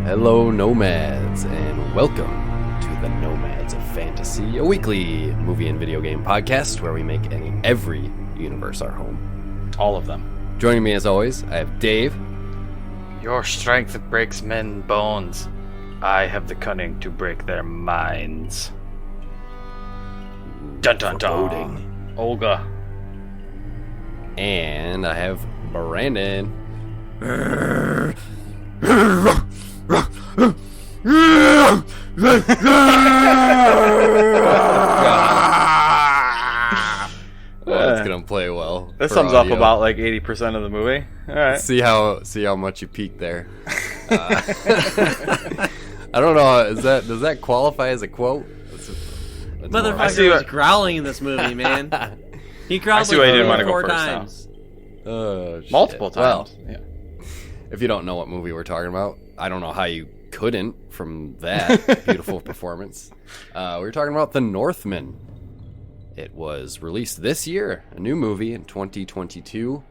Hello, Nomads, and welcome to the Nomads of Fantasy, a weekly movie and video game podcast where we make every universe our home. All of them. Joining me as always, I have Dave. Your strength breaks men's bones. I have the cunning to break their minds. Dun dun dun. Olga. And I have Brandon. That's gonna play well. That sums up about like 80% of the movie. All right. See how much you peaked there. I don't know. Does that qualify as a quote? That's Motherfucker was growling in this movie, man. He growled like 4 times. Multiple times. Well, yeah. If you don't know what movie we're talking about, I don't know how you couldn't from that beautiful performance. We're talking about The Northman. It was released this year, a new movie in 2022,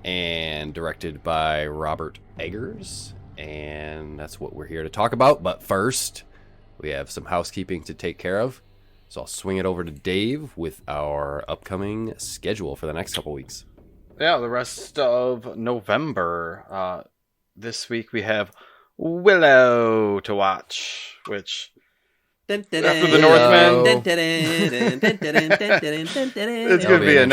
and directed by Robert Eggars. And that's what we're here to talk about. But first, we have some housekeeping to take care of. So I'll swing it over to Dave with our upcoming schedule for the next couple weeks. Yeah, the rest of November. This week we have Willow to watch, which after the Northman, it's going to be a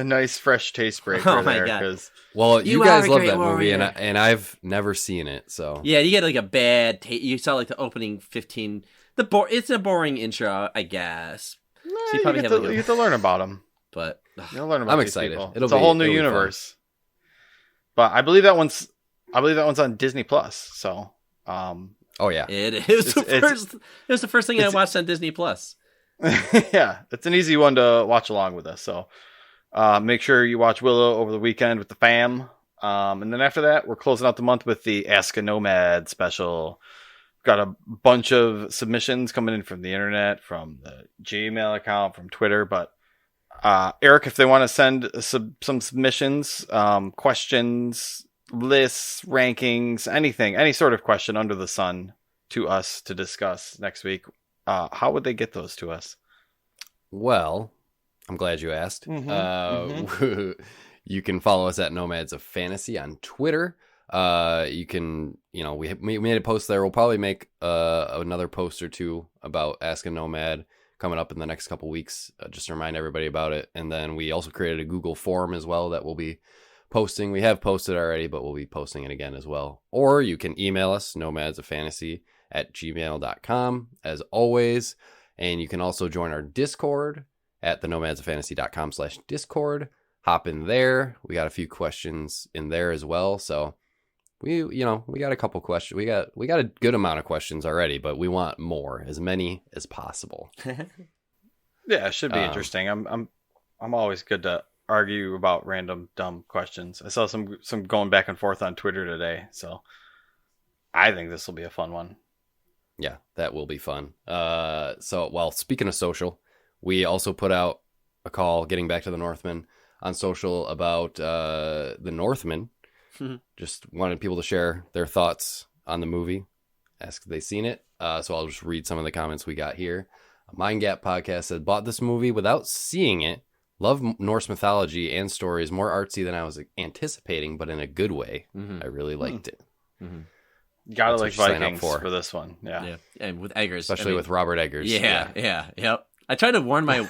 nice fresh taste breaker. Oh my god! Well, you guys love that movie, and I've never seen it, so yeah, you get like a bad taste. You saw like the opening 15. It's a boring intro, I guess. No, so you get to learn about them, but you'll learn about. I'm excited. It's a whole new universe. But I believe that one's on Disney Plus. So, oh yeah, it is. It was the first thing I watched on Disney Plus. Yeah, it's an easy one to watch along with us. So, make sure you watch Willow over the weekend with the fam. And then after that, we're closing out the month with the Ask a Nomad special. Got a bunch of submissions coming in from the internet, from the Gmail account, from Twitter. But Eric, if they want to send some submissions, questions, lists, rankings, anything, any sort of question under the sun to us to discuss next week, how would they get those to us? Well, I'm glad you asked. You can follow us at Nomads of Fantasy on Twitter. You can, we made a post there. We'll probably make another post or two about Ask a Nomad coming up in the next couple weeks, just to remind everybody about it. And then we also created a Google form as well that we'll be posting. We have posted already, but we'll be posting it again as well. Or you can email us, nomadsoffantasy@gmail.com, as always. And you can also join our Discord at the nomadsoffantasy.com/Discord. Hop in there. We got a few questions in there as well. So we got a couple questions. We got a good amount of questions already, but we want more, as many as possible. Yeah, it should be interesting. I'm always good to argue about random dumb questions. I saw some going back and forth on Twitter today, so I think this will be a fun one. Yeah, that will be fun. Speaking of social, we also put out a call, getting back to the Northman, on social about the Northman. Just wanted people to share their thoughts on the movie, ask if they've seen it. So I'll just read some of the comments we got here. Mind Gap Podcast said, bought this movie without seeing it. Love Norse mythology and stories. More artsy than I was anticipating, but in a good way. I really liked it. Gotta like Vikings for this one. Yeah. And with Eggars. Especially with Robert Eggars. Yep. I tried to warn I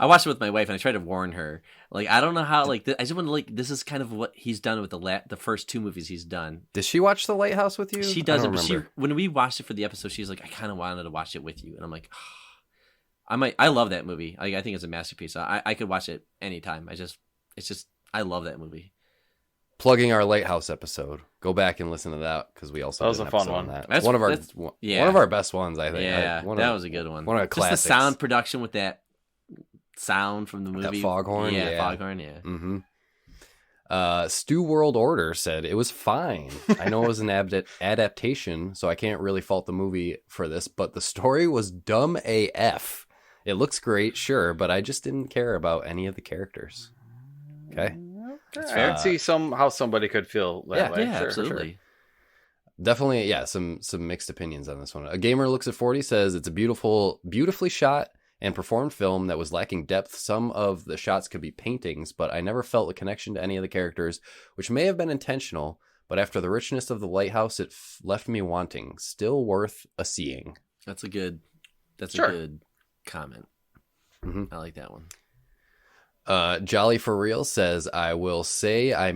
watched it with my wife, and I tried to warn her. Like, I don't know how, I just want to, this is kind of what he's done with the first 2 movies he's done. Did she watch The Lighthouse with you? She does it, but when we watched it for the episode, she's like, I kind of wanted to watch it with you. And I'm like, I love that movie. I think it's a masterpiece. I could watch it anytime. I love that movie. Plugging our Lighthouse episode. Go back and listen to that, because we also that was a fun one. That's one of our best ones, I think. Yeah, that was a good one. One of the classics. Just the sound production with that sound from the movie. That foghorn. Yeah, foghorn. Yeah. Stu World Order said it was fine. I know it was an adaptation, so I can't really fault the movie for this, but the story was dumb AF. It looks great, sure, but I just didn't care about any of the characters. Okay. I can see how somebody could feel that way. Yeah, absolutely. Definitely, yeah, some mixed opinions on this one. A Gamer Looks at 40 says it's a beautifully shot and performed film that was lacking depth. Some of the shots could be paintings, but I never felt a connection to any of the characters, which may have been intentional, but after the richness of the lighthouse, it left me wanting. Still worth a seeing. That's a good comment. Mm-hmm. I like that one. Jolly for Real says, I will say I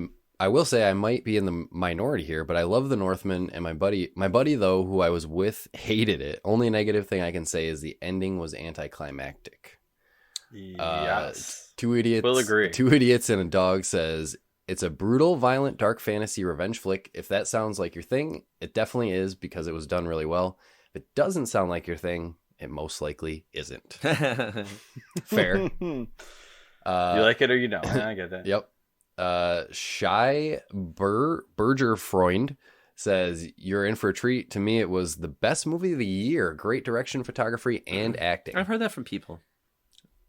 might be in the minority here, but I love the Northman, and my buddy though, who I was with, hated it. Only negative thing I can say is the ending was anticlimactic. Yes. Two idiots. Will agree. 2 idiots and a dog says, it's a brutal, violent, dark fantasy revenge flick. If that sounds like your thing, it definitely is because it was done really well. If it doesn't sound like your thing, it most likely isn't. Fair. You like it or you don't. I get that. Yep. Shy Bergerfreund says, you're in for a treat. To me, it was the best movie of the year. Great direction, photography, and acting. I've heard that from people.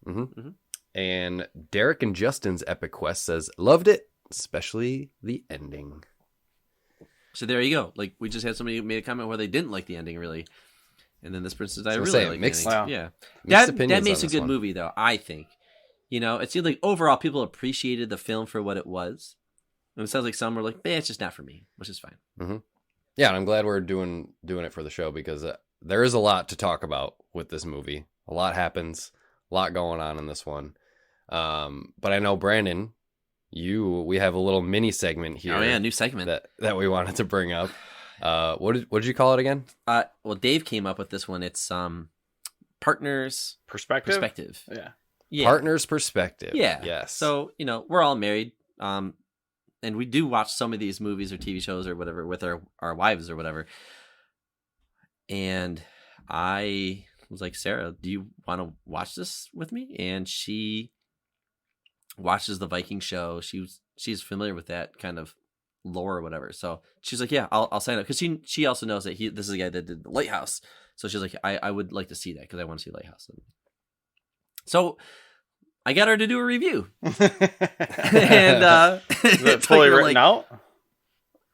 Mm-hmm. Mm-hmm. And Derek and Justin's Epic Quest says, loved it, especially the ending. So there you go. Like, we just had somebody who made a comment where they didn't like the ending, really. And then this person said, I really like mixed, the ending. wow. Yeah. Mixed That makes a this good one. movie, though, I think. You know, it seemed like overall people appreciated the film for what it was. And it sounds like some were like, it's just not for me, which is fine. Mm-hmm. Yeah, and I'm glad we're doing it for the show because there is a lot to talk about with this movie. A lot happens, a lot going on in this one. But I know, Brandon, we have a little mini segment here. Oh, yeah, new segment. That we wanted to bring up. What did you call it again? Well, Dave came up with this one. It's partners Perspective. Yeah. Partner's perspective. Yeah. Yes. So, we're all married. And we do watch some of these movies or TV shows or whatever with our wives or whatever. And I was like, Sarah, do you want to watch this with me? And she watches the Viking show. She's familiar with that kind of lore or whatever. So she's like, yeah, I'll sign up. Because she also knows that this is the guy that did the Lighthouse. So she's like, I would like to see that because I want to see Lighthouse. So I got her to do a review. And Is it fully written out?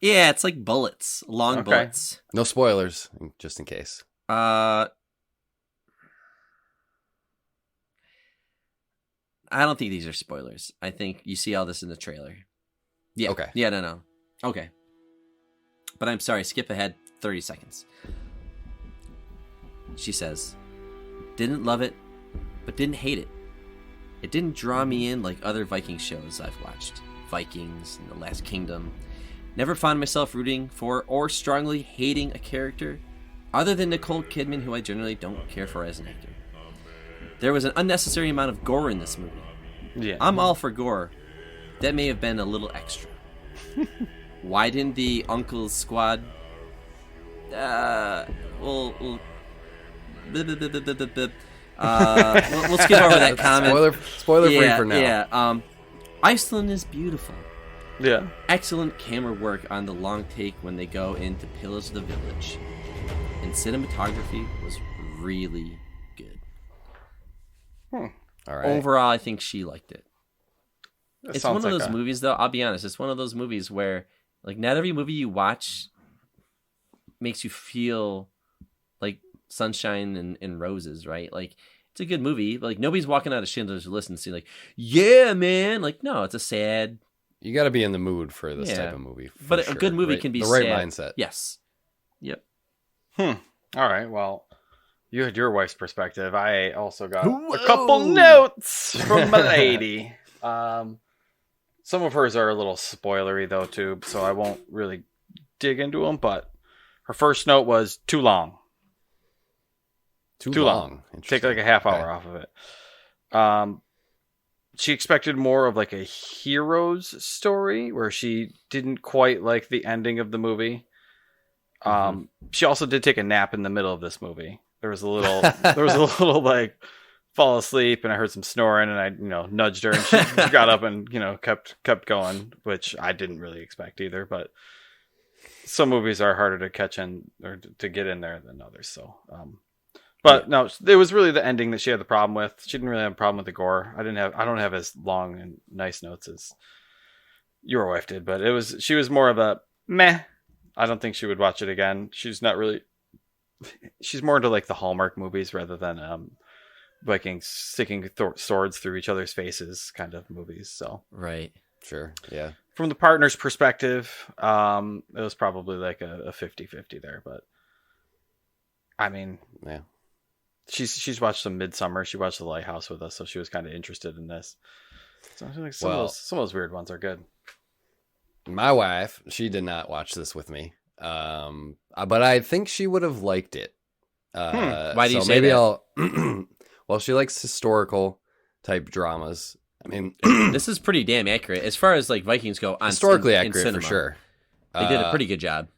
Yeah, it's like bullets, long bullets. No spoilers, just in case. I don't think these are spoilers. I think you see all this in the trailer. Yeah. Okay. Yeah, no. Okay. But I'm sorry, skip ahead 30 seconds. She says, didn't love it, but didn't hate it. It didn't draw me in like other Viking shows I've watched. Vikings and The Last Kingdom. Never found myself rooting for or strongly hating a character other than Nicole Kidman, who I generally don't care for as an actor. There was an unnecessary amount of gore in this movie. Yeah. I'm all for gore. That may have been a little extra. Why didn't the Uncle's squad... we'll skip over that comment. Spoiler free for now. Yeah. Iceland is beautiful. Yeah. Excellent camera work on the long take when they go in to pillage the village. And cinematography was really good. All right. Overall, I think she liked it. That It's one of sounds those movies, though, I'll be honest, it's one of those movies where, like, not every movie you watch makes you feel like sunshine and roses, right? Like, it's a good movie, but, like, nobody's walking out of Schindler's List and saying, like, yeah, man! Like, no, it's a sad... You got to be in the mood for this type of movie. But a good movie can be the sad. right mindset. Yes. Yep. All right, well, you had your wife's perspective. I also got a couple notes from my lady. Some of hers are a little spoilery, though, too, so I won't really dig into them, but her first note was too long. Too long. Take like a half hour off of it. She expected more of like a hero's story where she didn't quite like the ending of the movie. She also did take a nap in the middle of this movie. There was a little like fall asleep, and I heard some snoring, and I nudged her, and she got up and kept going, which I didn't really expect either. But some movies are harder to catch in or to get in there than others. So, no, it was really the ending that she had the problem with. She didn't really have a problem with the gore. I don't have as long and nice notes as your wife did, but she was more of a meh I don't think she would watch it again. She's not really. She's more into like the Hallmark movies rather than Vikings sticking swords through each other's faces kind of movies. So Right. Sure. Yeah. from the partner's perspective, it was probably like a 50-50 there. But I mean, Yeah. she's watched some Midsummer. She watched The Lighthouse with us, so she was kind of interested in this. So I feel like some of those weird ones are good. My wife, she did not watch this with me. But I think she would have liked it. Why do you say maybe that? Well, she likes historical type dramas. I mean, This is pretty damn accurate as far as like Vikings go. historically in accurate for cinema. sure. They did a pretty good job.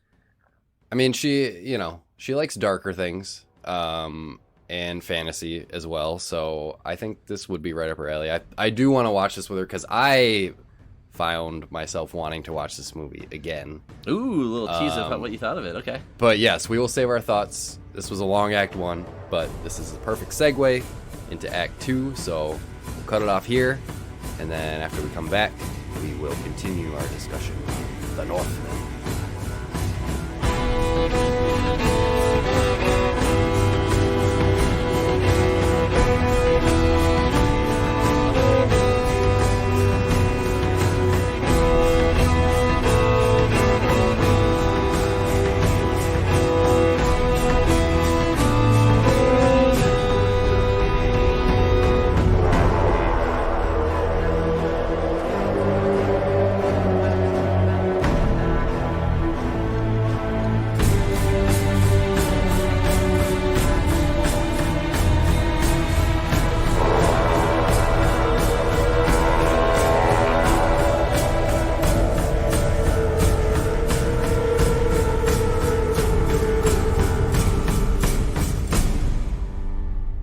I mean, she likes darker things, and fantasy as well. So I think this would be right up her alley. I do want to watch this with her because I found myself wanting to watch this movie again. Ooh, a little tease of what you thought of it. Okay. But yes, we will save our thoughts. This was a long Act 1, but this is the perfect segue into Act 2. So we'll cut it off here, and then after we come back, we will continue our discussion of the Northman.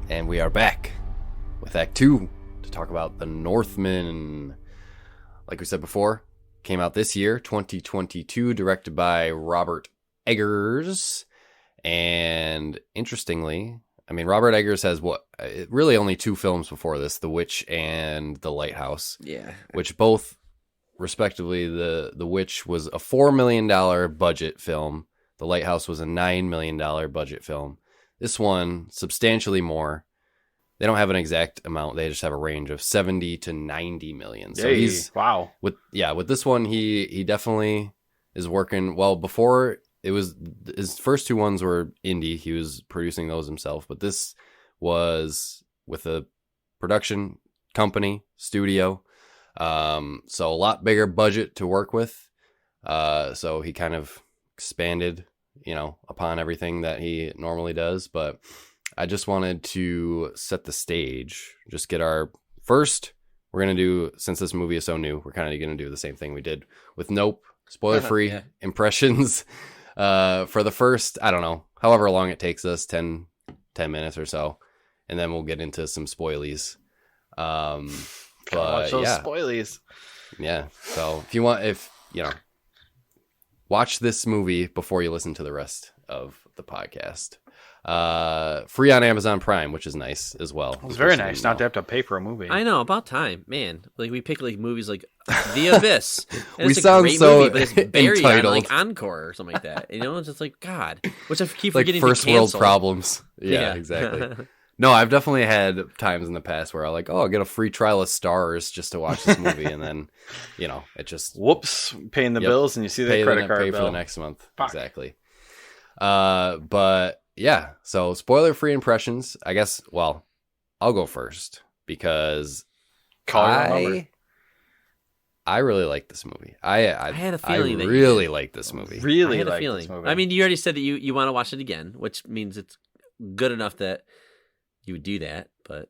And we are back with Act 2 to talk about the Northman. Like we said before, came out this year, 2022, directed by Robert Eggars. And interestingly, I mean, Robert Eggers has really only 2 films before this, The Witch and The Lighthouse. Yeah. Which both, respectively, The Witch was a $4 million budget film. The Lighthouse was a $9 million budget film. This one, substantially more. They don't have an exact amount. They just have a range of 70 to 90 million. So wow. With this one, he definitely is working. Well, before it was, his first 2 ones were indie. He was producing those himself. But this was with a production company, studio. So a lot bigger budget to work with. So he kind of expanded, upon everything that he normally does. But I just wanted to set the stage, just get our first, we're going to do, since this movie is so new, we're kind of going to do the same thing we did with Nope, spoiler-free Yeah. impressions for the first, I don't know, however long it takes us, 10 minutes or so. And then we'll get into some spoilies. But Watch those yeah. spoilies. Yeah. So watch this movie before you listen to the rest of the podcast. Free on Amazon Prime, which is nice as well. It was very nice not to have to pay for a movie. I know, about time, man. Like we pick like movies like The Abyss. And We it's a sound great so movie, but it's buried entitled. on like Encore or something like that. It's just like God, which I keep Like forgetting first to world cancel. problems. Yeah, exactly. No, I've definitely had times in the past where I'm like, I'll get a free trial of Stars just to watch this movie, and then, it just Whoops, paying the bills and you see the credit card pay bill. for the next month. Fuck. Exactly. But yeah, so spoiler-free impressions. I guess. Well, I'll go first because I really like this movie. I had a feeling that you really did. like this movie. Really I had a like feeling. this movie. I mean, you already said that you want to watch it again, which means it's good enough that you would do that. But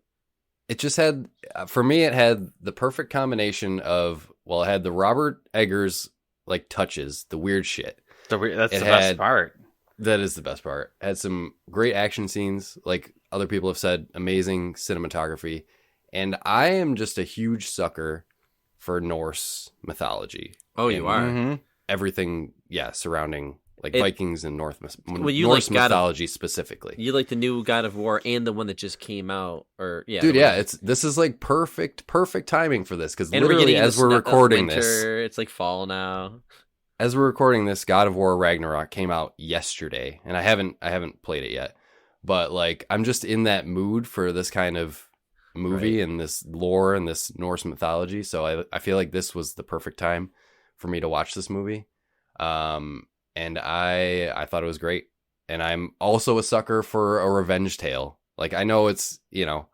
It just had, for me, it had the perfect combination of, it had the Robert Eggers like touches, the weird shit. That's It the best had- part. That is the best part. It had some great action scenes, like other people have said, amazing cinematography. And I am just a huge sucker for Norse mythology. oh, you are. Mhm. Everything, surrounding like It- Vikings and Well, you Norse like God of- mythology specifically. You like the new God of War and the one that just came out, or Dude, the yeah, one- this is like perfect timing for this because And we're literally getting as the we're snow of recording this, winter. It's like fall now. as we're recording this, God of War Ragnarok came out yesterday, and I haven't played it yet. But like, I'm just in that mood for this kind of movie and this lore and this Norse mythology. So I feel like this was the perfect time for me to watch this movie. And I thought it was great. And I'm also a sucker for a revenge tale. Like, I know it's, a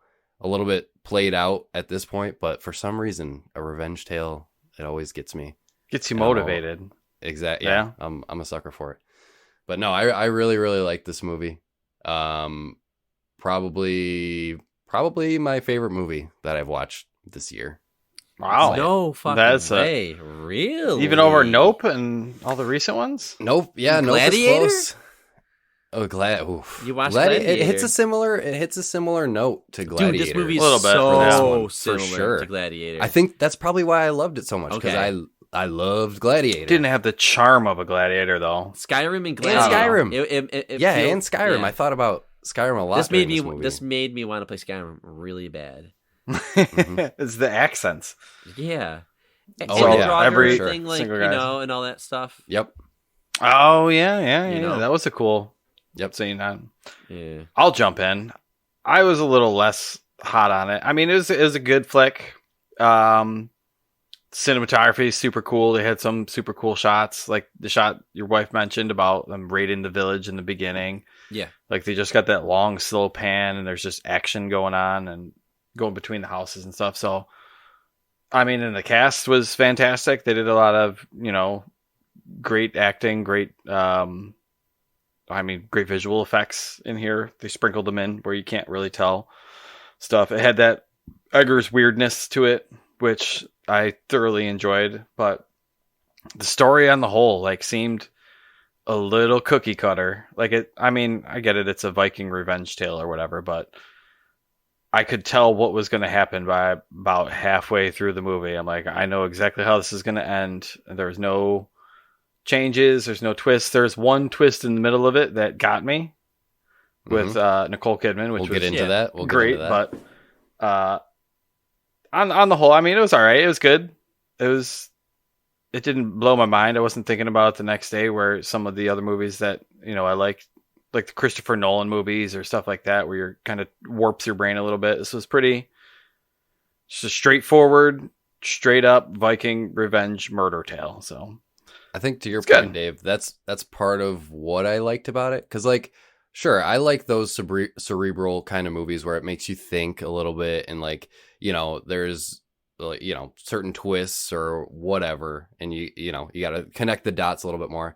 little bit played out at this point, but for some reason, a revenge tale, it always gets me. Gets you motivated. Exactly. Yeah. I'm a sucker for it. But no, I really, really like this movie. Probably my favorite movie that I've watched this year. Wow. No fucking way. Really? Even over Nope and all the recent ones? Nope. Yeah, Gladiator? Nope is close. Oh, Oof. You watched Gladiator? It hits a similar note to Gladiator. Dude, this movie is A little bit so for similar sure. to Gladiator. I think that's probably why I loved it so much, because I loved Gladiator. Didn't have the charm of a Gladiator, though. Skyrim and Gladiator. And Skyrim. And Skyrim. I thought about Skyrim a lot. This made me want to play Skyrim really bad. It's the accents. Yeah. Oh, and yeah. Every thing, like, single guy. and all that stuff. Yep. Oh, yeah. You know. That was a cool scene. Yeah. I'll jump in. I was a little less hot on it. I mean, it was a good flick. Cinematography is super cool. They had some super cool shots, like the shot your wife mentioned about them raiding the village in the beginning. Yeah. Like, they just got that long, slow pan, and there's just action going on and going between the houses and stuff. So, I mean, and the cast was fantastic. They did a lot of, great acting, great visual effects in here. They sprinkled them in where you can't really tell stuff. It had that Eggars weirdness to it, which I thoroughly enjoyed. But the story on the whole, seemed a little cookie cutter. I get it. It's a Viking revenge tale or whatever, but I could tell what was going to happen by about halfway through the movie. I'm like, I know exactly how this is going to end. There's no changes. There's no twists. There's one twist in the middle of it that got me with Nicole Kidman, which we'll get into that. We'll great. get into that. But on the whole, I mean, it was all right. It was good. It didn't blow my mind. I wasn't thinking about it the next day, where some of the other movies that I like the Christopher Nolan movies or stuff like that, where you're kind of warps your brain a little bit. This was just a straightforward, straight up Viking revenge murder tale. So I think, to your It's point, good. Dave, that's part of what I liked about it. Because, sure, I like those cerebral kind of movies where it makes you think a little bit, and there's certain twists or whatever, and you got to connect the dots a little bit more.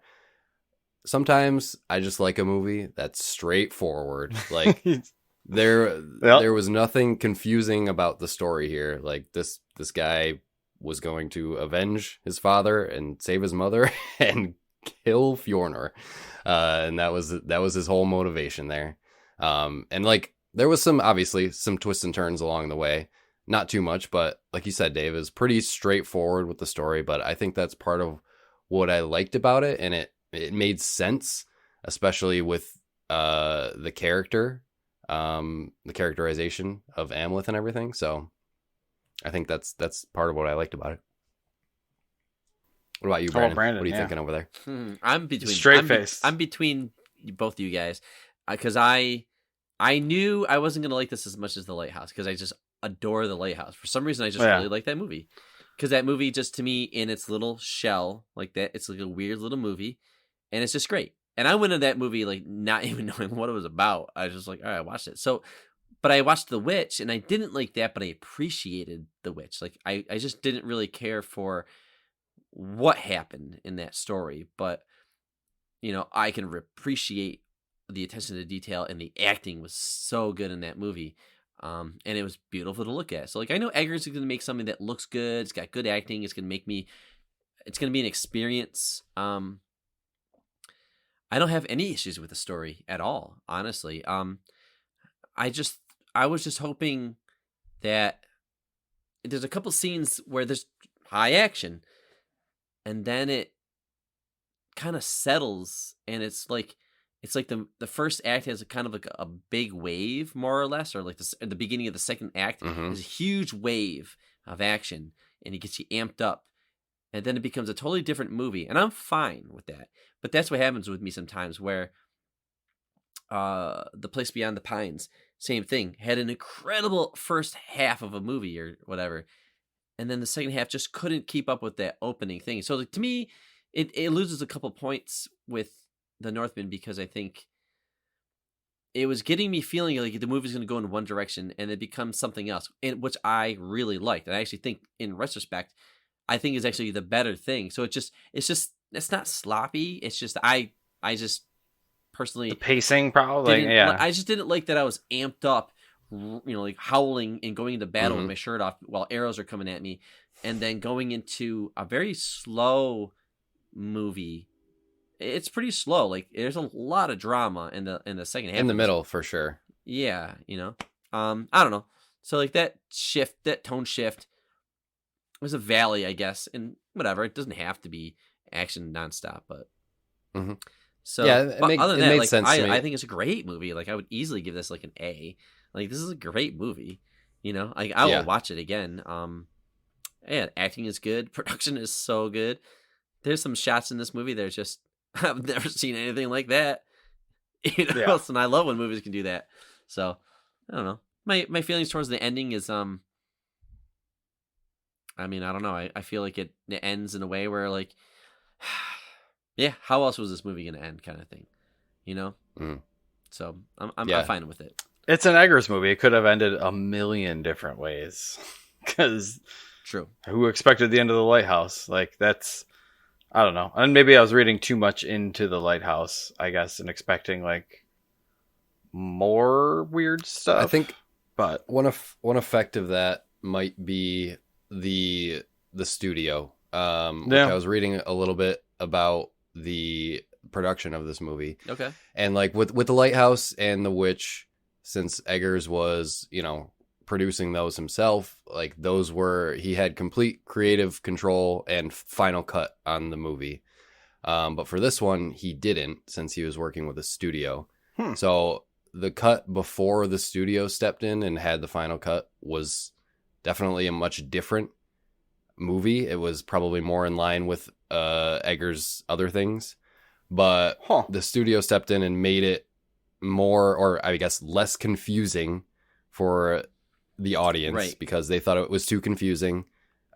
Sometimes I just like a movie that's straightforward. There was nothing confusing about the story here. Like, this guy was going to avenge his father and save his mother and kill Fjornor. And that was his whole motivation there. And there was obviously some twists and turns along the way. Not too much, but like you said, Dave, is pretty straightforward with the story. But I think that's part of what I liked about it, and it made sense, especially with the character, the characterization of Amleth and everything. So I think that's part of what I liked about it. What about you, Brandon? What are you thinking over there? I'm between straight face. I'm between both of you guys, because I knew I wasn't gonna like this as much as The Lighthouse, because I just adore The Lighthouse. For some reason, I just really like that movie, because that movie, just to me, in its little shell like that, it's like a weird little movie, and it's just great. And I went into that movie not even knowing what it was about. I was just like, all right, I watched it. So, but I watched The Witch, and I didn't like that, but I appreciated The Witch. I just didn't really care for what happened in that story, but I can appreciate the attention to detail, and the acting was so good in that movie. And it was beautiful to look at. So I know Eggers is going to make something that looks good. It's got good acting. It's going to be an experience. I don't have any issues with the story at all, honestly. I was just hoping that there's a couple scenes where there's high action, and then it kind of settles, and it's like the first act has a kind of a big wave, more or less, or at the beginning of the second act, there's a huge wave of action, and it gets you amped up, and then it becomes a totally different movie, and I'm fine with that. But that's what happens with me sometimes, where The Place Beyond the Pines, same thing, had an incredible first half of a movie or whatever, and then the second half just couldn't keep up with that opening thing. So like, to me, it loses a couple points with the Northman, because I think it was getting me feeling like the movie's going to go in one direction and it becomes something else, which I really liked. And I actually think, in retrospect, I think is actually the better thing. So it's not sloppy. It's just I just personally, The pacing, probably. I just didn't like that I was amped up, like howling and going into battle with my shirt off while arrows are coming at me, and then going into a very slow movie. It's pretty slow. Like, there's a lot of drama in the second half. In the middle, for sure. Yeah, I don't know. So like that tone shift was a valley, I guess, and whatever. It doesn't have to be action nonstop, but so yeah, other than that, made like, sense to me. I think it's a great movie. Like, I would easily give this like an A. Like, this is a great movie. Like, I will watch it again. And acting is good. Production is so good. There's some shots in this movie. There's just, I've never seen anything like that. And I love when movies can do that. So I don't know. My feelings towards the ending is I don't know. I feel like it ends in a way where, like, yeah, how else was this movie gonna end, kind of thing, So I'm fine with it. It's an Eggers movie. It could have ended a million different ways. Because true, who expected the end of the lighthouse? Like, that's, I don't know. And maybe I was reading too much into the lighthouse, I guess, and expecting like more weird stuff. I think, but one effect of that might be the studio. Which I was reading a little bit about the production of this movie. Okay. And like with the lighthouse and the witch, since Eggers was, producing those himself, like he had complete creative control and final cut on the movie. But for this one, he didn't, since he was working with a studio. So the cut before the studio stepped in and had the final cut was definitely a much different movie. It was probably more in line with Eggers' other things, but the studio stepped in and made it more, or I guess less confusing for the audience, right, because they thought it was too confusing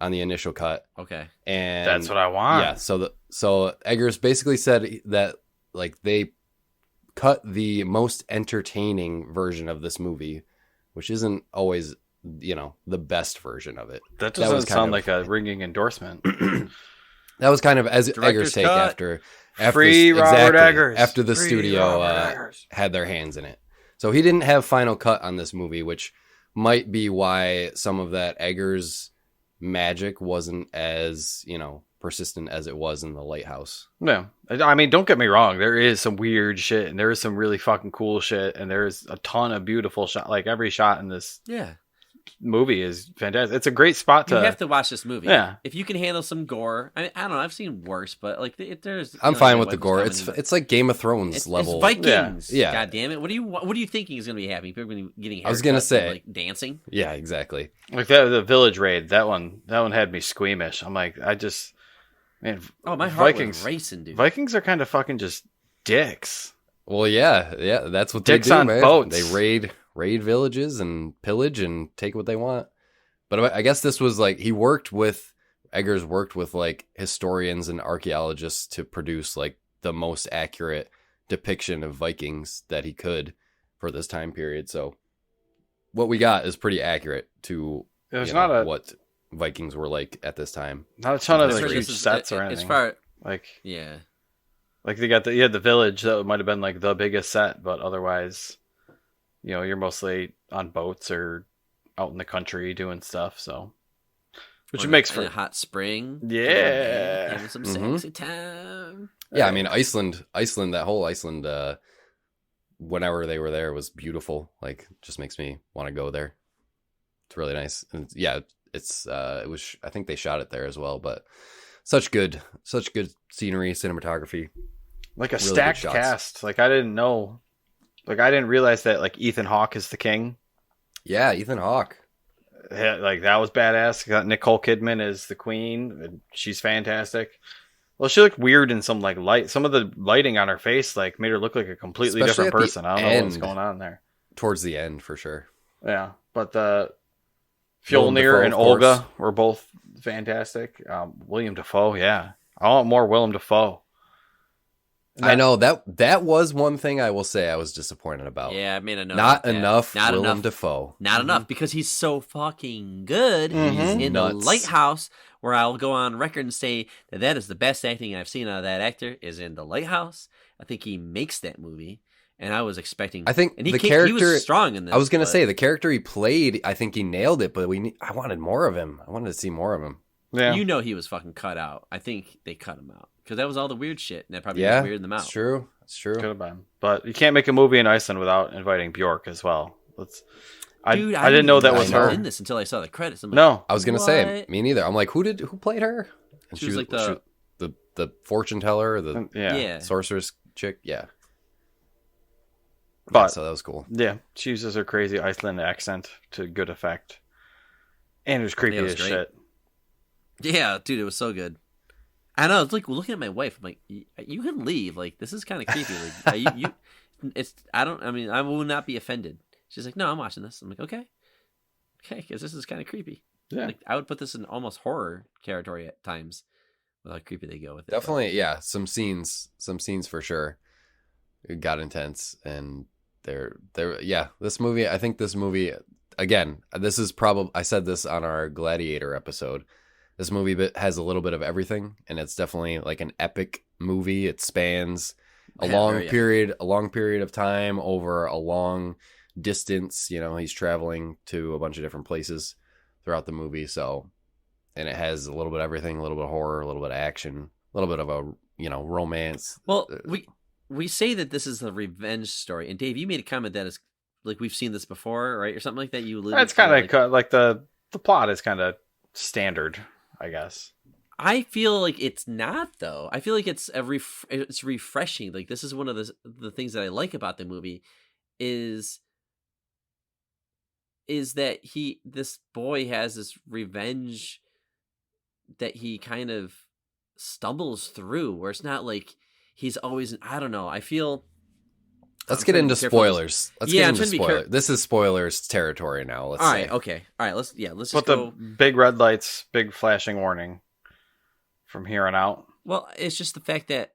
on the initial cut. Okay. And that's what I want. Yeah, so Eggers basically said that, like, they cut the most entertaining version of this movie, which isn't always, the best version of it. That doesn't sound like a ringing endorsement. That was kind of as Director's Eggers' take cut. after Free Robert Eggers. after the Free studio Robert Eggers. had their hands in it. So he didn't have final cut on this movie, which might be why some of that Eggers magic wasn't as, persistent as it was in the lighthouse. No, I mean, don't get me wrong. There is some weird shit, and there is some really fucking cool shit, and there's a ton of beautiful shot. Like, every shot in this movie is fantastic. It's a great spot to. You have to watch this movie. Yeah. If you can handle some gore, I don't know. I've seen worse, but like, there's. I'm fine with the gore. It's like Game of Thrones level. It's Vikings. Yeah. God damn it! What are you thinking is going to be happening? People are going to be getting haircuts. I was gonna say, and, like, dancing. Yeah, exactly. Like the village raid. That one had me squeamish. I'm like, man. Oh, my heart Vikings, was racing, dude. Vikings are kind of fucking just dicks. Well, yeah, that's what Dicks they do, on man. boats. They raid villages and pillage and take what they want. But I guess this was like, Eggers worked with like historians and archaeologists to produce like the most accurate depiction of Vikings that he could for this time period. So what we got is pretty accurate to what Vikings were like at this time. Not a ton of As like far- huge sets or anything. As far, like, yeah. like you had the village that might have been like the biggest set, but otherwise, you're mostly on boats or out in the country doing stuff. So, which makes for a hot spring. Yeah, having some sexy time. Yeah, I mean, Iceland, that whole Iceland, whenever they were there was beautiful. Like, just makes me want to go there. It's really nice. And yeah, it was, I think they shot it there as well, but such good scenery, cinematography. Like a really stacked cast. Like, I didn't know. Like, I didn't realize that like Ethan Hawke is the king. Yeah, Ethan Hawke. Like that was badass. Got Nicole Kidman as the queen. And she's fantastic. Well, she looked weird in some like light. Some of the lighting on her face like made her look like a completely Especially different at the person. I don't know what was end. going on there. Towards the end, for sure. Yeah, but the Willem Fjolnir Dafoe, and of course. Olga were both fantastic. William Dafoe, yeah, I want more Willem Dafoe. I know that was one thing I will say I was disappointed about. Yeah, I made a note. Not about that. enough Not Willem enough. Dafoe. Not enough because he's so fucking good Mhm. in Nuts. The Lighthouse, where I'll go on record and say that is the best acting I've seen out of that actor is in The Lighthouse. I think he makes that movie, and I was expecting. I think and he the he character was strong in this. I was gonna but- say the character he played, I think he nailed it, but I wanted more of him. I wanted to see more of him. Yeah, You know he was fucking cut out. I think they cut him out because that was all the weird shit, and that probably Yeah, weirded them out. it's true. It's true. could have been, but you can't make a movie in Iceland without inviting Bjork as well. Dude, I didn't know that I was know. her. in this until I saw the credits. I'm like, No, I was gonna say What? me neither. I'm like, who played her? And She was like the- the fortune teller, the yeah. sorceress chick. Yeah, But- so that was cool. yeah, she uses her crazy Iceland accent to good effect, and it was creepy Yeah, it was as great. shit. Yeah, dude, it was so good. I know. It's like looking at my wife. I'm like, you can leave. Like, this is kind of creepy. Like, it's. I don't. I mean, I will not be offended. She's like, no, I'm watching this. I'm like, okay, because this is kind of creepy. Yeah, Like, I would put this in almost horror territory at times, with how creepy they go with it. Definitely, yeah. Some scenes for sure. It got intense, and yeah. This movie, I think this movie again. This is probably I said this on our Gladiator episode. This movie has a little bit of everything, and it's definitely like an epic movie. It spans a Yeah, long very period of time over a long distance. You know, he's traveling to a bunch of different places throughout the movie. So, and it has a little bit of everything, a little bit of horror, a little bit of action, a little bit of a romance. Well, we say that this is a revenge story, and Dave, you made a comment that is like we've seen this before, right, or something like that. You alluded it's to, kind of like the plot is kind of standard, I guess. I feel like it's not though. I feel like it's it's refreshing. Like this is one of the things that I like about the movie is that this boy has this revenge that he kind of stumbles through, where it's not like he's always. I don't know. I feel. Let's I'm get trying to into be careful with spoilers. Let's Yeah, get I'm into trying to be spoilers. careful. This is spoilers territory now. Let's All say. right. Okay. All right. Let's just But go. the big red lights, big flashing warning from here on out. Well, it's just the fact that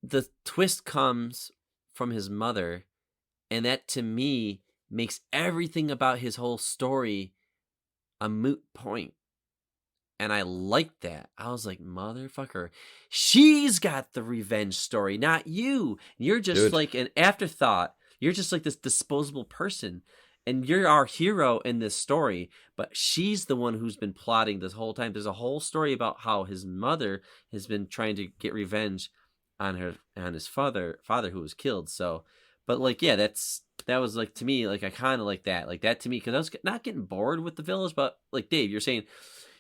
the twist comes from his mother, and that to me makes everything about his whole story a moot point. And I liked that. I was like, motherfucker, she's got the revenge story, not you. You're just Dude. like an afterthought. You're just like this disposable person. And you're our hero in this story, but she's the one who's been plotting this whole time. There's a whole story about how his mother has been trying to get revenge on his father who was killed. So, but like, yeah, that was like, to me, like I kind of like that to me, because I was not getting bored with the village. But like Dave, you're saying,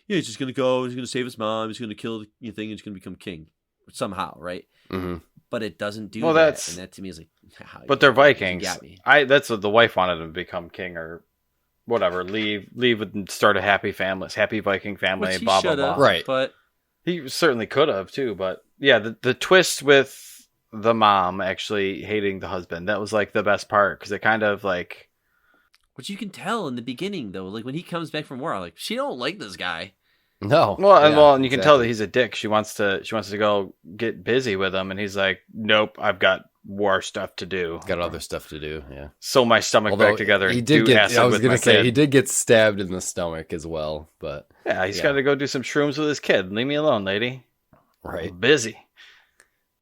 yeah, he's just gonna go, he's gonna save his mom, he's gonna kill the thing, he's gonna become king somehow, right? Mm-hmm. But it doesn't do Well, that, that's- and that to me is like, But they're Vikings. You got me. That's what the wife wanted him to become king or whatever. Leave and start a happy family, happy Viking family. Which he Blah blah should blah. have, Right. But He certainly could have too. But yeah, the twist with the mom actually hating the husband, that was like the best part, because it kind of like, which you can tell in the beginning though, like when he comes back from war, like she don't like this guy. No. and you can tell that exactly. he's a dick. She wants to go get busy with him, and he's like, nope, I've got war stuff to do. got other stuff to do. Yeah. Sew my stomach Although back together. he did do get. acid I was with gonna my say kid. he did get stabbed in the stomach as well, but Yeah, he's Yeah. got to go do some shrooms with his kid. Leave me alone, lady. right. I'm busy.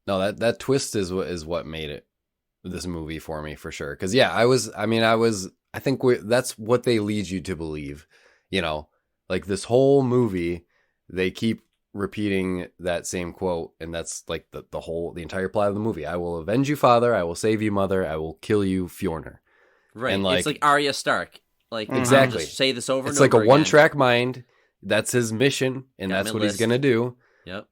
No, that twist is what made this movie for me for sure. Because yeah, I think that's what they lead you to believe. You know, like this whole movie, they keep repeating that same quote, and that's like the entire plot of the movie. I will avenge you, father. I will save you, mother. I will kill you, Fjornir. Right. And, It's like Arya Stark. Like I'll Exactly. just say this over It's and like a over again. one-track mind. That's his mission, and Got that's my what he's list. gonna do. Yep.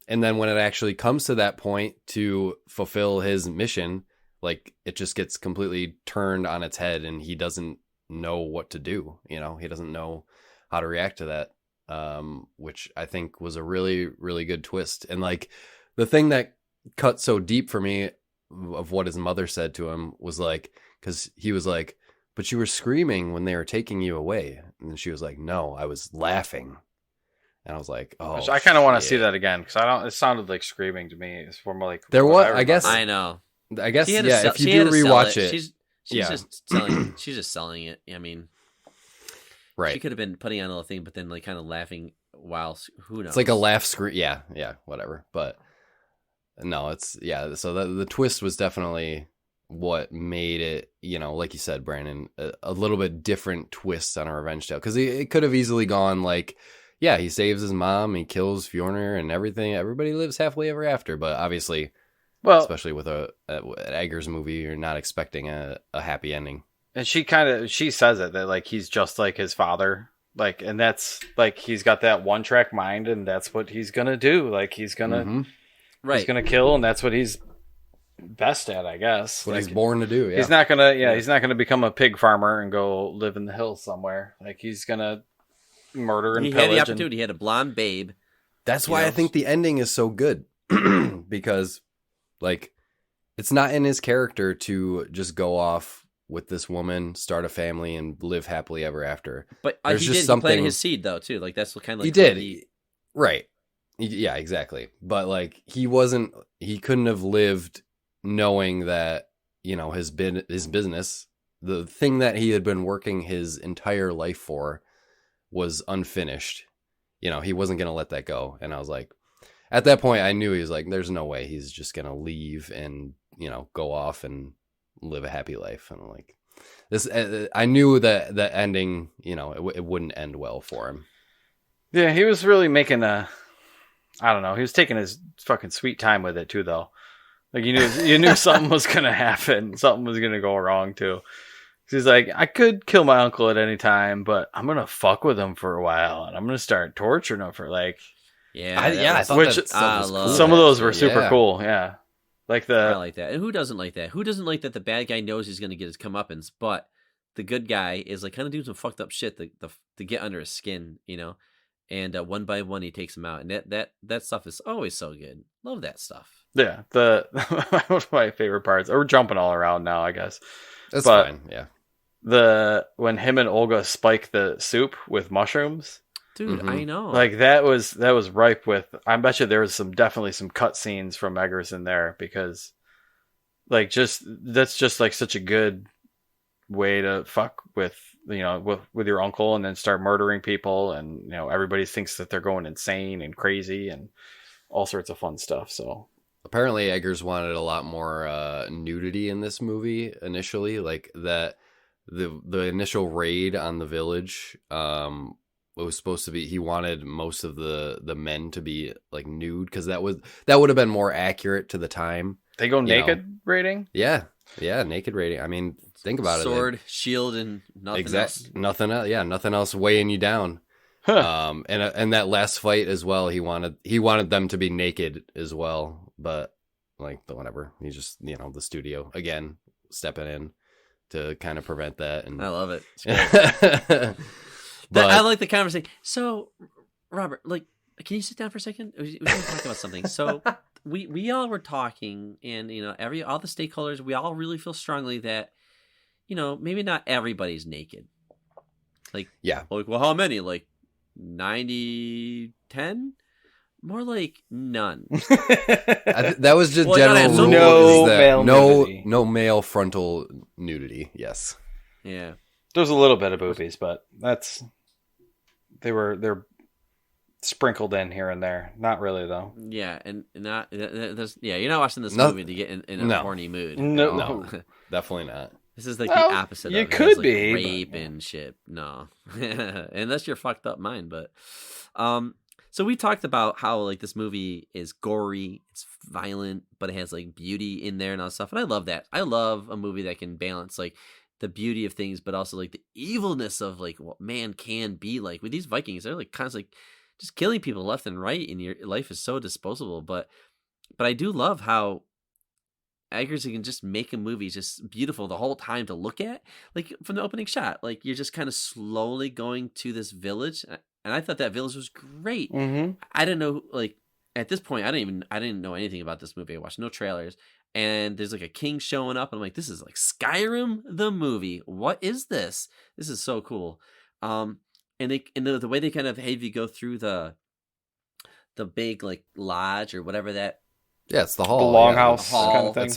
And then when it actually comes to that point to fulfill his mission, like it just gets completely turned on its head, and he doesn't know what to do. He doesn't know how to react to that, which I think was a really, really good twist. And like the thing that cut so deep for me of what his mother said to him was like, because he was like, but you were screaming when they were taking you away. And she was like, no, I was laughing. And I was like, oh, Which I kind of want to see that again, because I don't. It sounded like screaming to me. It's more like There what was, remember. I guess, I know. yeah. If you do rewatch it, she's yeah. just selling. She's just selling it. I mean, right? She could have been putting on a little thing, but then like kind of laughing while who knows? It's like a laugh scream. Yeah, whatever. But no, it's So the twist was definitely what made it, like you said, Brandon, a little bit different twist on a revenge tale, because it could have easily gone like, yeah, he saves his mom, he kills Fjornir and everything, everybody lives happily ever after. But obviously, well, especially with an Eggars movie, you're not expecting a happy ending. And she says it, that like he's just like his father, like, and that's like he's got that one track mind, and that's what he's gonna do. Like he's gonna he's gonna kill, and that's what he's best at, I guess. What he's born to do. Yeah. He's not gonna become a pig farmer and go live in the hills somewhere. Like he's gonna murder and pillage. He had the opportunity. He had a blonde babe. That's why I think the ending is so good, because like it's not in his character to just go off with this woman, start a family, and live happily ever after. But he planted his seed though too. Like that's what kind of like he did. Right. Yeah, exactly. But like he couldn't have lived knowing that, his business, the thing that he had been working his entire life for, was unfinished. He wasn't going to let that go. And I was like, at that point I knew he was like, there's no way he's just going to leave and, go off and live a happy life. And I'm like, this, I knew that the ending, it wouldn't end well for him. Yeah. He was really making I don't know. He was taking his fucking sweet time with it too, though. Like you knew something was going to happen. Something was going to go wrong too. He's like, I could kill my uncle at any time, but I'm going to fuck with him for a while, and I'm going to start torturing him for like... I thought that stuff was cool. Some of those were super cool, yeah. I like that. And who doesn't like that? Who doesn't like that the bad guy knows he's going to get his comeuppance, but the good guy is like kind of doing some fucked up shit to get under his skin, And one by one, he takes him out. And that stuff is always so good. Love that stuff. Yeah, one of my favorite parts. We're jumping all around now, I guess. That's fine, yeah. When him and Olga spike the soup with mushrooms. Dude, I know. Like that was ripe with... I bet you there was definitely some cut scenes from Eggars in there, because like that's just like such a good way to fuck with with your uncle, and then start murdering people, and everybody thinks that they're going insane and crazy and all sorts of fun stuff. So apparently Eggars wanted a lot more nudity in this movie initially, like that the initial raid on the village, it was supposed to be, he wanted most of the men to be like nude, because that would have been more accurate to the time. They go naked raiding? Yeah, naked raiding. I mean, think about Sword, shield, and nothing else. Nothing else. Yeah, nothing else weighing you down. Huh. And that last fight as well, he wanted them to be naked as well, but whatever. He just the studio again stepping in to kind of prevent that. And I love it. But I like the conversation. So, Robert, like, can you sit down for a second? We want to talk about something. So, we all were talking, and all the stakeholders, we all really feel strongly that maybe not everybody's naked. Like, yeah, like, well, how many? Like 90, 10? More like none. That was just general rule. No male frontal nudity. Yes. Yeah. There's a little bit of boobies, but they're sprinkled in here and there. Not really though. Yeah, and not you're not watching this movie to get in a horny mood. No, definitely not. This is like the opposite. You of could like be rape and shit. No, unless you're fucked up mind. But so we talked about how like this movie is gory, it's violent, but it has like beauty in there and all that stuff. And I love that. I love a movie that can balance like the beauty of things, but also like the evilness of like what man can be like. With these Vikings, they're like constantly just killing people left and right, and your life is so disposable. But I do love how Eggers can just make a movie just beautiful the whole time to look at. Like from the opening shot, like you're just kind of slowly going to this village, and I thought that village was great. Mm-hmm. I didn't know, like at this point, I didn't know anything about this movie. I watched no trailers, and there's like a king showing up, and I'm like, this is like Skyrim the movie. What is this? This is so cool. And the way they kind of have you go through the big like lodge or whatever that. Yeah, it's the hall. The longhouse kind of thing. It's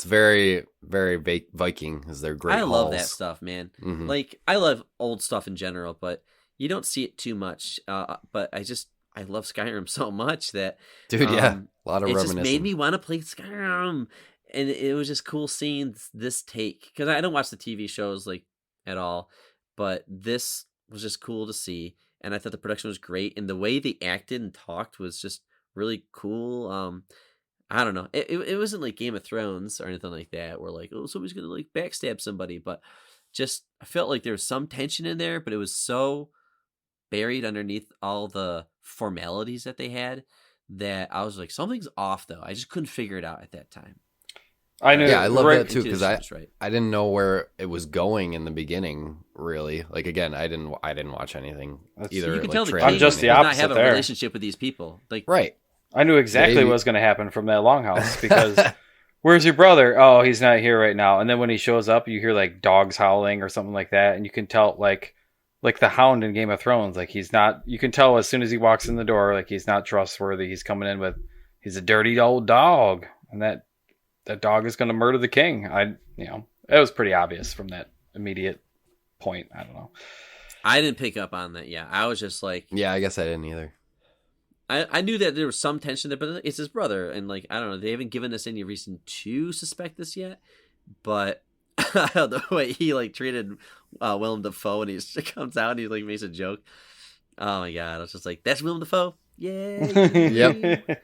very, very Viking. Is their great I halls. love that stuff, man. Mhm. Like I love old stuff in general, but you don't see it too much. But I love Skyrim so much that Dude, yeah, a lot of it just reminiscing. made me want to play Skyrim, and it was just cool seeing this take, because I don't watch the TV shows like at all, but this was just cool to see, and I thought the production was great, and the way they acted and talked was just really cool. I don't know, it wasn't like Game of Thrones or anything like that, where like, oh, somebody's gonna like backstab somebody, but just I felt like there was some tension in there, but it was so buried underneath all the formalities that they had that I was like, something's off though. I just couldn't figure it out at that time. I know. Yeah, I love that too, Into because the I didn't know where it was going in the beginning. Really, like again, I didn't watch anything either. You can like, tell the trailer king I'm just does the not opposite have a there. relationship with these people. Like, right. I knew exactly Maybe. what was going to happen from that longhouse because where's your brother? Oh, he's not here right now. And then when he shows up, you hear like dogs howling or something like that, and you can tell like the Hound in Game of Thrones, like he's not. You can tell as soon as he walks in the door, like he's not trustworthy. He's coming in with he's a dirty old dog, and that dog is going to murder the king. It was pretty obvious from that immediate point. I don't know. I didn't pick up on that. Yeah, I was just like, Yeah, I guess I didn't either. I knew that there was some tension there, but it's his brother, and like I don't know, they haven't given us any reason to suspect this yet. But the way he like treated Willem Dafoe, and he comes out and he like makes a joke. Oh my god, I was just like, that's Willem Dafoe. Yeah.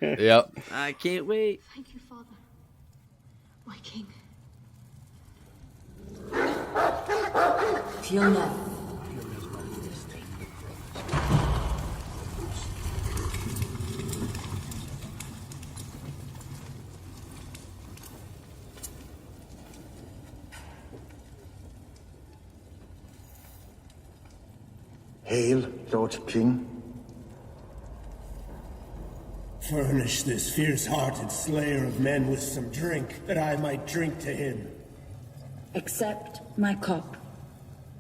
Yep. I can't wait. Thank you, Father. My king. Fiona. Hail, Lord King. Furnish this fierce-hearted slayer of men with some drink, that I might drink to him. Accept my cup,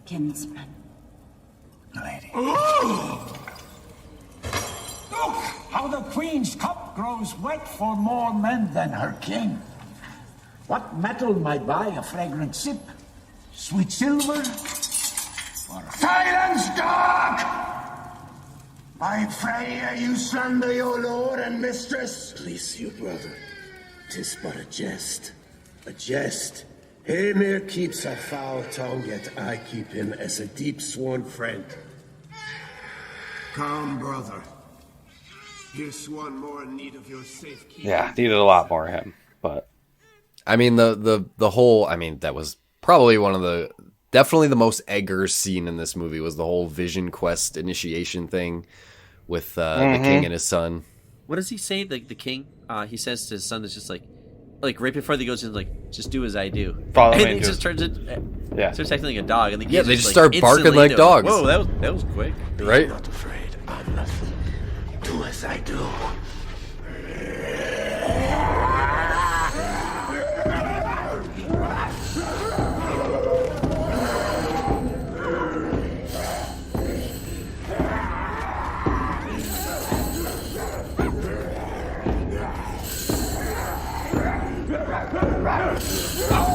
kinsman. Lady. Look how the Queen's cup grows wet for more men than her king. What metal might buy a fragrant sip? Sweet silver? Silence, dog! By Freya, you slander your lord and mistress. Please you, brother. 'Tis but a jest. A jest. Hamir keeps a foul tongue, yet I keep him as a deep-sworn friend. Come, brother. Here's one more in need of your safekeeping. Yeah, needed a lot more of him, but I mean the whole. I mean that was probably one of the definitely the most Eggers scene in this movie was the whole Vision Quest initiation thing with the king and his son. What does he say? Like the king, he says to his son, "It's just like right before he goes in, like just do as I do." Follow and me, he dude. just turns it. Yeah. Starts acting like a dog, and the Yeah, kids they just just start barking instantly like do it. dogs. Whoa, that was quick. Right? Not afraid. I'm nothing. Do as I do.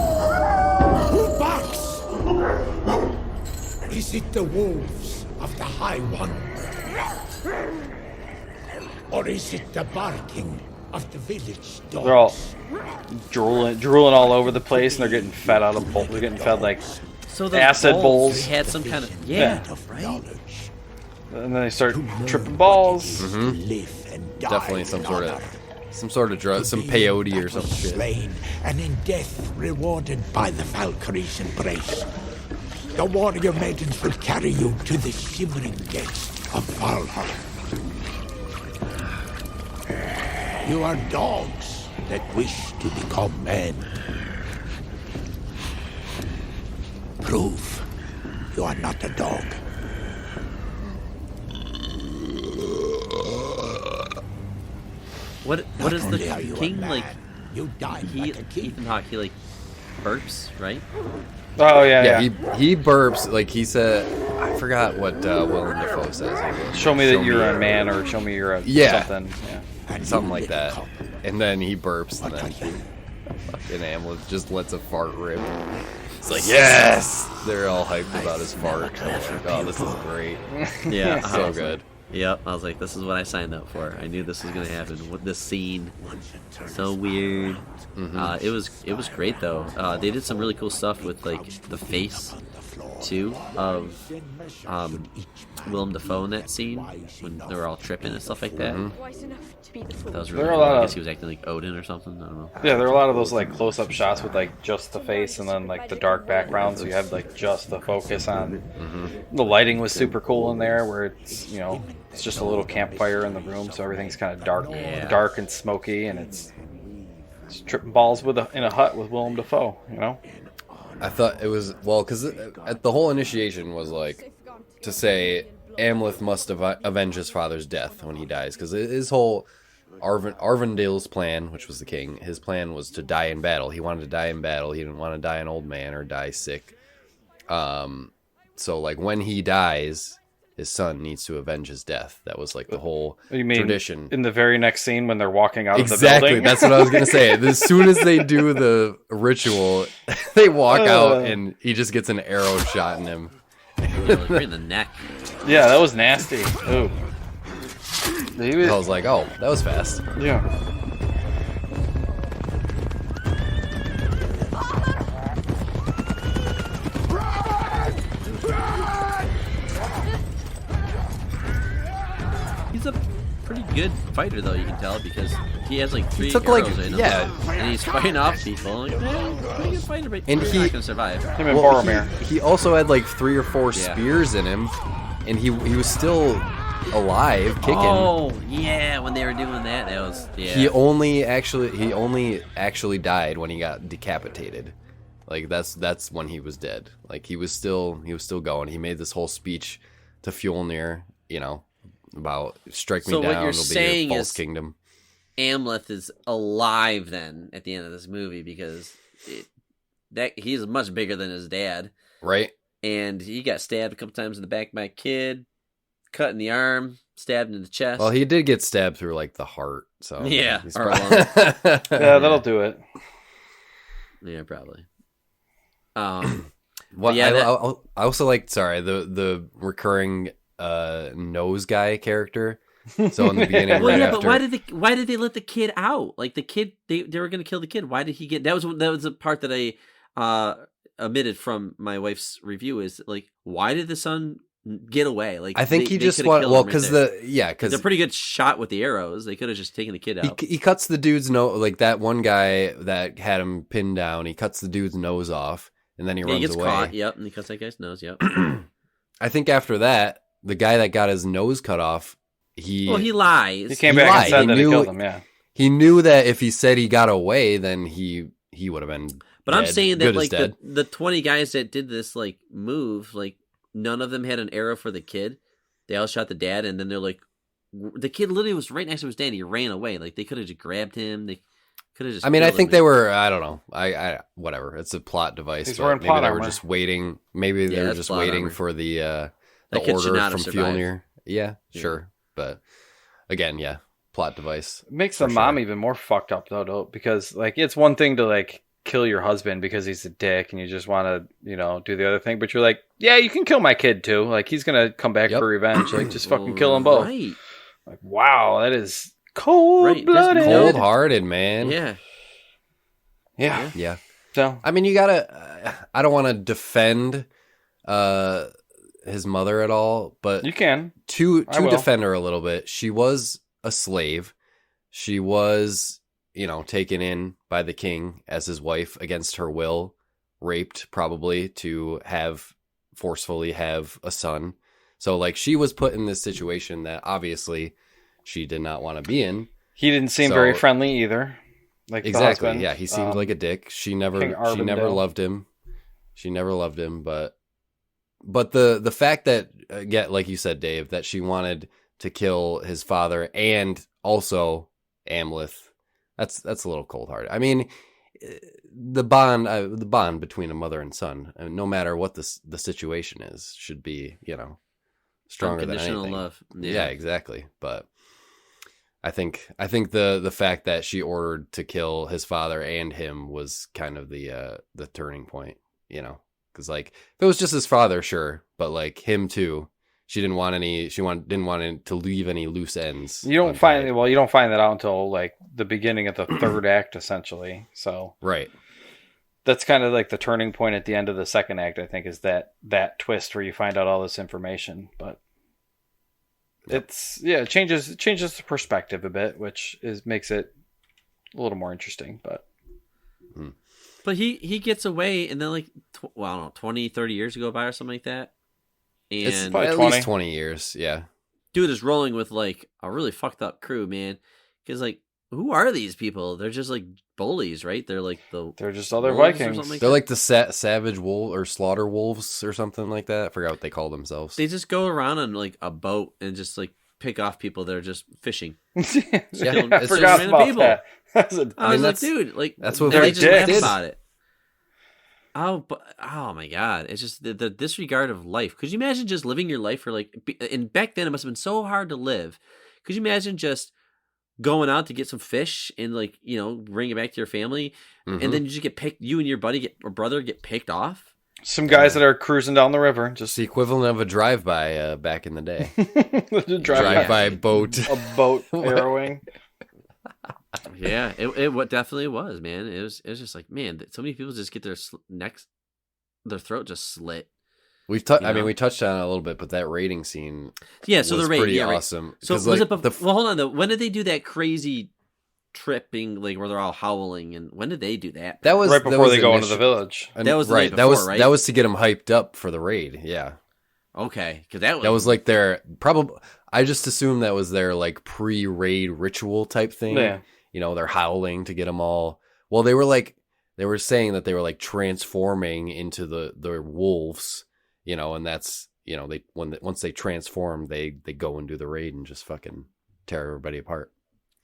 Who barks? Is it the wolves of the High One? Or is it the barking of the village dogs? they're all drooling all over the place, and they're getting fed out of bowls. They're getting fed like, So those Acid bowls. They had some kind of Yeah. right. Knowledge. and then they start tripping balls. Live and die Definitely in some honor. sort of drug, some Be peyote that or some was shit. slain, and in death rewarded by the Valkyrie's embrace. The warrior maidens will carry you to the shimmering gates of Valhalla. You are dogs, that wish to become men. Prove you are not a dog. What is the king like? You die like a king. Ethan Hawke, he like burps, right? Oh yeah. He burps like he said. I forgot what Willem Dafoe says. Show me that you're a man, or show me you're a something. Yeah. Something like that. And then he burps, and then fucking Amleth just lets a fart rip. It's like, yes! They're all hyped about his fart. I'm like, oh, this is great. Yeah, so good. Yep, I was like, this is what I signed up for. I knew this was gonna happen. With this scene, so weird. It was great though. They did some really cool stuff with like the face too of Willem Dafoe in that scene when they were all tripping and stuff like that. That was really cool. I guess he was acting like Odin or something. I don't know. Yeah, there are a lot of those like close-up shots with like just the face and then like the dark background, so you have like just the focus on. The lighting was super cool in there, where it's it's just a little campfire in the room, so everything's kind of dark and smoky, and it's tripping balls in a hut with Willem Dafoe. I thought it was because the whole initiation was like to say Amleth must avenge his father's death when he dies, because his whole Arvindale's plan, which was the king, his plan was to die in battle. He wanted to die in battle. He didn't want to die an old man or die sick. So like when he dies, his son needs to avenge his death. That was like the whole tradition. In the very next scene when they're walking out of the Exactly, building? that's what I was gonna say. As soon as they do the ritual, they walk out and he just gets an arrow shot in him. Like right in the neck. Yeah, that was nasty. Ooh. I was like, oh, that was fast. Yeah. He's a pretty good fighter, though, you can tell, because he has like 3 took, arrows like, in him. yeah. And he's fighting off people. Like, pretty good fighter, but And he's not going to survive. Him and Boromir. He also had like 3 or 4 spears in him, and he was still alive, kicking. Oh, yeah, when they were doing that, that was, yeah. He only actually died when he got decapitated. Like that's when he was dead. Like he was still going. He made this whole speech to Fjolnir, about strike me So down, what you're it'll be saying your false is kingdom. Amleth is alive then at the end of this movie, because he's much bigger than his dad. Right? And he got stabbed a couple times in the back by a kid, cut in the arm, stabbed in the chest. Well, he did get stabbed through like the heart, so yeah, he's or probably... Yeah, that'll do it. Yeah, probably. Well, yeah, I also like the recurring nose guy character. So in the beginning, well, right yeah, after... but why did they let the kid out? Like the kid, they were going to kill the kid. Why did he get? That was the part that I omitted from my wife's review. Is like, why did the son get away? Like, I think he just wanted, well, because because they're pretty good shot with the arrows. They could have just taken the kid out. He cuts the dude's nose, like that one guy that had him pinned down. He cuts the dude's nose off, and then he runs gets away. Caught, yep, and he cuts that guy's nose. Yep. I think after that, the guy that got his nose cut off, he lies. He came back and said that he killed him. Yeah, he knew that if he said he got away, then he would have been. But dead, I'm saying that like the 20 guys that did this like move, like none of them had an arrow for the kid. They all shot the dad, and then they're like, the kid literally was right next to his dad. He ran away. Like they could have just grabbed him. They could have just. I mean, I think they were. I don't know. I whatever. It's a plot device. He's but wearing maybe plot they armor. were just waiting. Maybe they were just waiting for the kid should order not from have survived. Fjolnir. Yeah, sure. But again, yeah, plot device. It makes the mom even more fucked up though, because like it's one thing to like kill your husband because he's a dick and you just want to do the other thing, but you're like, yeah, you can kill my kid too. Like he's gonna come back for revenge. Like just fucking kill them both. Right. Like wow, that is cold-blooded. Cold-hearted, man. Yeah. So I mean, you gotta. I don't want to defend his mother at all, but you can to defend her a little bit. She was a slave. She was, taken in by the king as his wife against her will, raped probably to forcefully have a son. So like she was put in this situation that obviously she did not want to be in. He didn't seem very friendly either. Like Exactly. the husband. Yeah, he seemed like a dick. She never King Arvindale. loved him. She never loved him, but the fact that like you said, Dave, that she wanted to kill his father and also Amleth, that's a little cold-hearted. I mean, the bond between a mother and son, no matter what the situation is, should be, stronger than anything. Unconditional love. Yeah, exactly. But I think the fact that she ordered to kill his father and him was kind of the turning point, because like if it was just his father, sure, but like him too, she didn't want to leave any loose ends. You don't find that out until like the beginning of the third act, essentially. So right. That's kind of like the turning point at the end of the second act, I think, is that twist where you find out all this information. But it changes the perspective a bit, which makes it a little more interesting. But he gets away, and then like I don't know, 20, 30 years go by or something like that. And It's at least 20 years, yeah. Dude is rolling with like a really fucked up crew, man. Because like, who are these people? They're just like bullies, right? They're like they're just other Vikings. They're like the savage wolf or slaughter wolves or something like that. I forgot what they call themselves. They just go around on like a boat and just like pick off people that are just fishing. I forgot about people. that. I was like, dude, like that's what they just laugh did about it. Oh my God! It's just the disregard of life. Could you imagine just living your life for like? And back then, it must have been so hard to live. Could you imagine just going out to get some fish and like bring it back to your family, and then you just get picked? You and your brother get picked off. Some guys that are cruising down the river, just the equivalent of a drive-by back in the day. drive-by boat, a boat arrowing. Yeah, it definitely was, man. It was just like, man, so many people just get their throat just slit. We touched on it a little bit, but that raiding scene, so the raid, pretty yeah, awesome. Right. So was like, it? Well, hold on though. When did they do that crazy tripping, like where they're all howling? And when did they do that? That was right before they go into the village. That was right. Right? That was to get them hyped up for the raid. Yeah. Okay, because that was like their probably. I just assumed that was their like pre-raid ritual type thing. Yeah. They're howling to get them all. Well, they were saying that they were like transforming into the wolves, and that's, once they transform, they go and do the raid and just fucking tear everybody apart.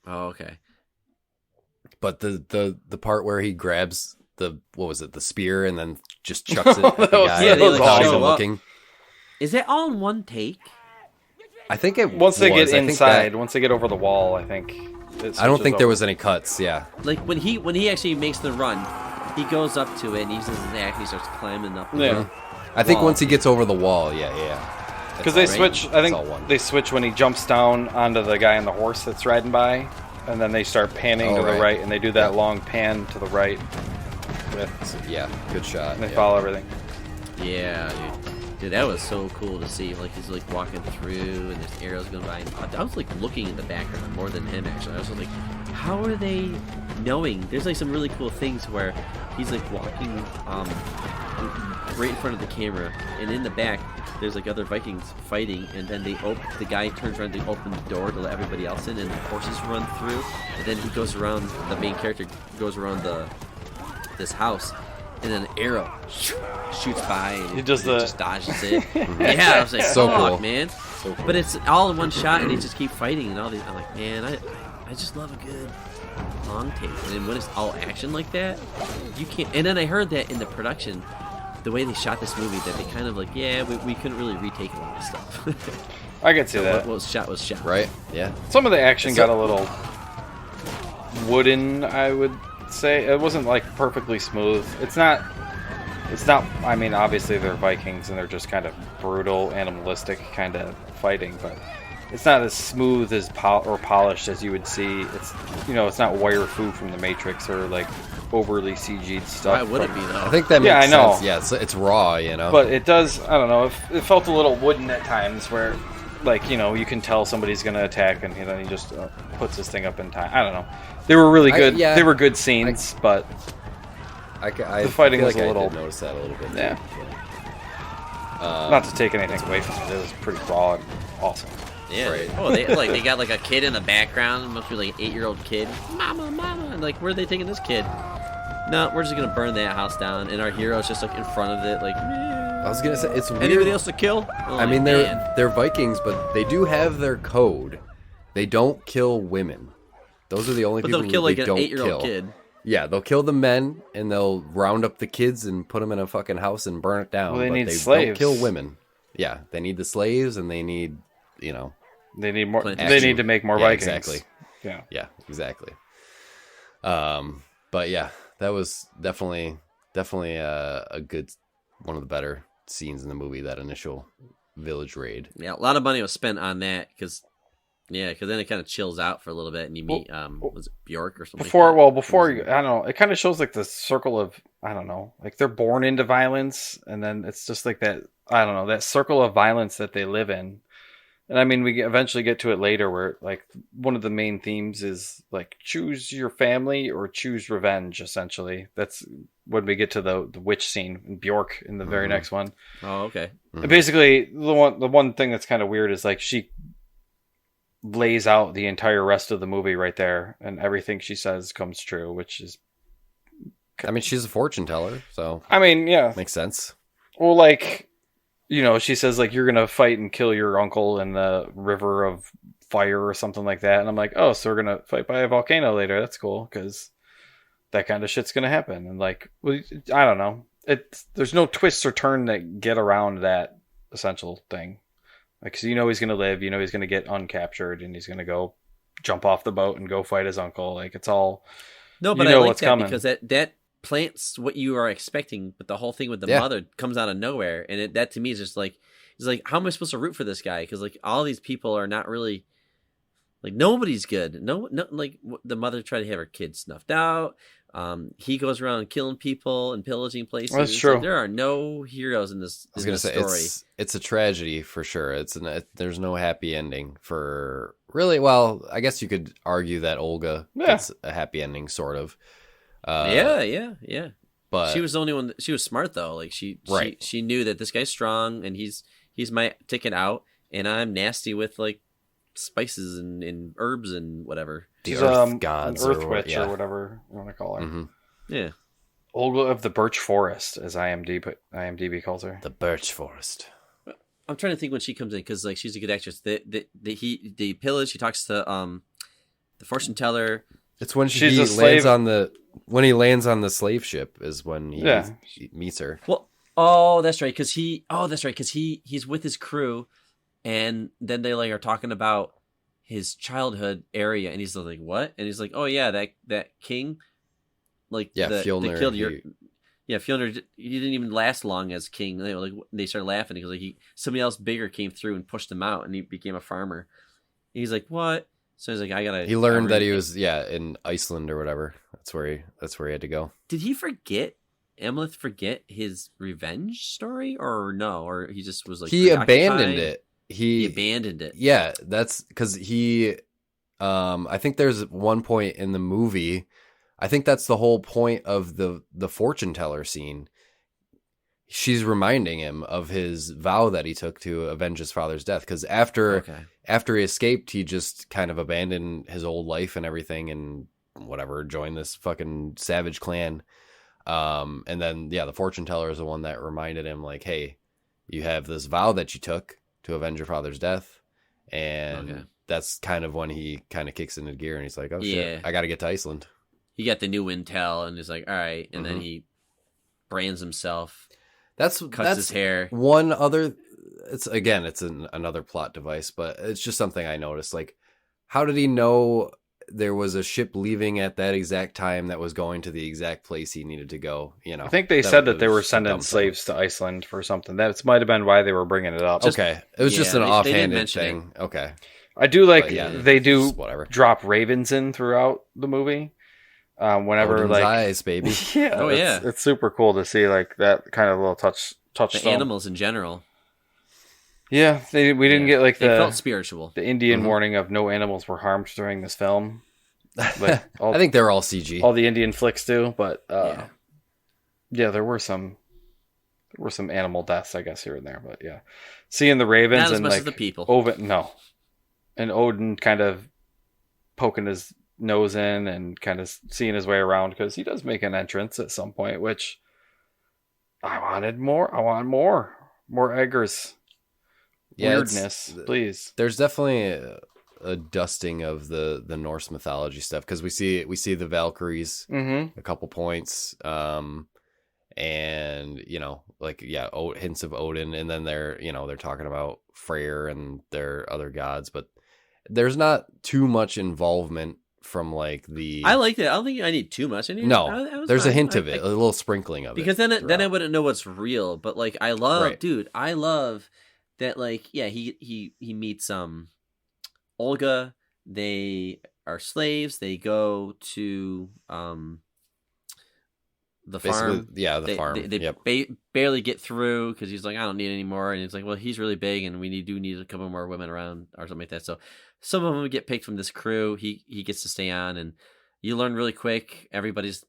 Oh, okay. But the part where he grabs the spear and then just chucks it at the guy without even looking. Is that all in one take? I think it once they get inside, once they get over the wall, I think. I don't think there was any cuts. Yeah, like when he actually makes the run, he goes up to it and he uses his axe. He starts climbing up. I think once he gets over the wall, yeah. Because they switch. I think they switch when he jumps down onto the guy on the horse that's riding by, and then they start panning to the right, and they do that long pan to the right. Good shot. And they follow everything. Yeah, dude, that was so cool to see. Like he's like walking through, and there's arrows going by. I was like looking in the background more than him actually. I was like, how are they knowing? There's like some really cool things where he's like walking right in front of the camera, and in the back there's like other Vikings fighting, and then the guy turns around to open the door to let everybody else in, and the horses run through, and then he goes around. The main character goes around this house. And then an arrow shoots by, and he just dodges it. Yeah, I was like, so cool, man. So cool. But it's all in one shot, and they just keep fighting, and all these. I'm like, man, I just love a good long take. And then when it's all action like that, you can't. And then I heard that in the production, the way they shot this movie, that they kind of like, we couldn't really retake a lot of stuff. I could see that. What was shot was shot. Right. Yeah. Some of the action got a little wooden, I would say. It wasn't like perfectly smooth. It's not. I mean, obviously they're Vikings and they're just kind of brutal, animalistic kind of fighting, but it's not as smooth as or polished as you would see. It's it's not wire fu from the Matrix or like overly CG'd stuff. Why would it be though? I think that makes I know. sense. Yeah, it's raw, But it does. I don't know. It felt a little wooden at times where. Like, you can tell somebody's going to attack, and then he just puts this thing up in time. I don't know. They were really good. They were good scenes, but the fighting was a little. I did notice that a little bit. Yeah. Not to take anything away from it. It was pretty raw and awesome. Yeah. Right. Oh, they got like a kid in the background. It must be like an 8-year-old kid. Mama, mama. And like, where are they taking this kid? No, we're just gonna burn that house down, and our hero's just like in front of it, like. I was gonna say it's weird. Anybody else to kill? Oh, I mean, man. they're Vikings, but they do have their code. They don't kill women. Those are the only people they'll kill like they an don't 8-year-old kill. kid. Yeah, they'll kill the men and they'll round up the kids and put them in a fucking house and burn it down. Well, they but need they slaves. don't kill women. Yeah, they need the slaves and they need, They need more. Action. They need to make more Yeah, Vikings. exactly. Yeah. Yeah, exactly. But yeah, that was definitely a good one of the better scenes in the movie. That initial village raid. Yeah, a lot of money was spent on that because then it kind of chills out for a little bit, and you meet was it Bjork or something? Before you, I don't know. It kind of shows like the circle of, I don't know, like they're born into violence, and then it's just like that. I don't know, that circle of violence that they live in. And I mean, we eventually get to it later where like one of the main themes is like choose your family or choose revenge. Essentially, that's when we get to the witch scene in Bjork in the very next one. Oh, okay. And basically, the one thing that's kind of weird is like she lays out the entire rest of the movie right there, and everything she says comes true, which is. I mean, she's a fortune teller, so I mean, yeah, makes sense. Well, like, she says like you're gonna fight and kill your uncle in the river of fire or something like that, and I'm like, oh, so we're gonna fight by a volcano later. That's cool because that kind of shit's gonna happen. And like, well, I don't know. There's no twists or turn that get around that essential thing. Like, so he's gonna live. He's gonna get uncaptured, and he's gonna go jump off the boat and go fight his uncle. Like, it's all. No, but I like what's that coming. because that plants what you are expecting, but the whole thing with the mother comes out of nowhere, and that to me is just like, it's like, how am I supposed to root for this guy? Because like all these people are not really, like, nobody's good. No, like the mother tried to have her kid snuffed out. He goes around killing people and pillaging places. That's true. Like, there are no heroes in this. I was gonna say story. it's a tragedy for sure. There's no happy ending for really. Well, I guess you could argue that Olga gets a happy ending, sort of. Yeah. But she was the only one. She was smart though. Like she knew that this guy's strong and he's my ticket out, and I'm nasty with like spices and herbs and whatever. The earth gods, an earth witch or whatever you want to call her. Mm-hmm. Yeah, Olga of the Birch Forest, as IMDb calls her. The Birch Forest. I'm trying to think when she comes in because like she's a good actress. The pillage. She talks to the fortune teller. It's when She's he a slave. lands on the slave ship is when he meets her. Well, that's right. Because he's with his crew, and then they like are talking about his childhood area, and he's like, "What?" And he's like, "Oh yeah, that king, like Fjolnir. They killed your." Yeah, Fjolnir, he didn't even last long as king. They started laughing because like somebody else bigger came through and pushed him out, and he became a farmer. And he's like, "What?" So he's like, "I gotta." He learned that he was in Iceland or whatever. That's where he had to go. Did he forget? Amleth forget his revenge story, or no? Or he just was like he abandoned it. He abandoned it. Yeah, that's because he. I think there's one point in the movie. I think that's the whole point of the fortune teller scene. She's reminding him of his vow that he took to avenge his father's death. Because after he escaped, he just kind of abandoned his old life and everything and whatever, joined this fucking savage clan. And then, the fortune teller is the one that reminded him, like, hey, you have this vow that you took to avenge your father's death. And that's kind of when he kind of kicks into gear and he's like, oh, shit, I got to get to Iceland. He got the new intel and he's like, all right. And then he brands himself. That's his hair. One other, it's another plot device, but it's just something I noticed. Like, how did he know there was a ship leaving at that exact time that was going to the exact place he needed to go? I think they said that they were sending slaves to Iceland for something. That might have been why they were bringing it up. It was just an offhanded thing. It. Okay, I do like they do drop ravens in throughout the movie. Whenever Odin's eyes, baby. It's super cool to see like that kind of little touchstone. The animals in general. Yeah, we didn't get like they felt spiritual. The Indian warning of no animals were harmed during this film. Like I think they're all CG. All the Indian flicks do, but there were some animal deaths, I guess, here and there. But seeing the ravens not as and much like as the people. and Odin kind of poking his nose in and kind of seeing his way around, because he does make an entrance at some point, which I wanted more. I want more Eggars. Weirdness, please. There's definitely a dusting of the Norse mythology stuff, because we see the Valkyries a couple points, and hints of Odin, and then they're talking about Freyr and their other gods, but there's not too much involvement from like the. I like that. I don't think I need too much. There's a hint of it, a little sprinkling of because it. Because then I wouldn't know what's real. But like I love that. Like he meets Olga. They are slaves. They go to the farm. Yeah, the farm. They barely get through because he's like, I don't need any more. And it's like, well, he's really big, and we do need a couple more women around or something like that. So some of them get picked from this crew. He gets to stay on, and you learn really quick. Everybody's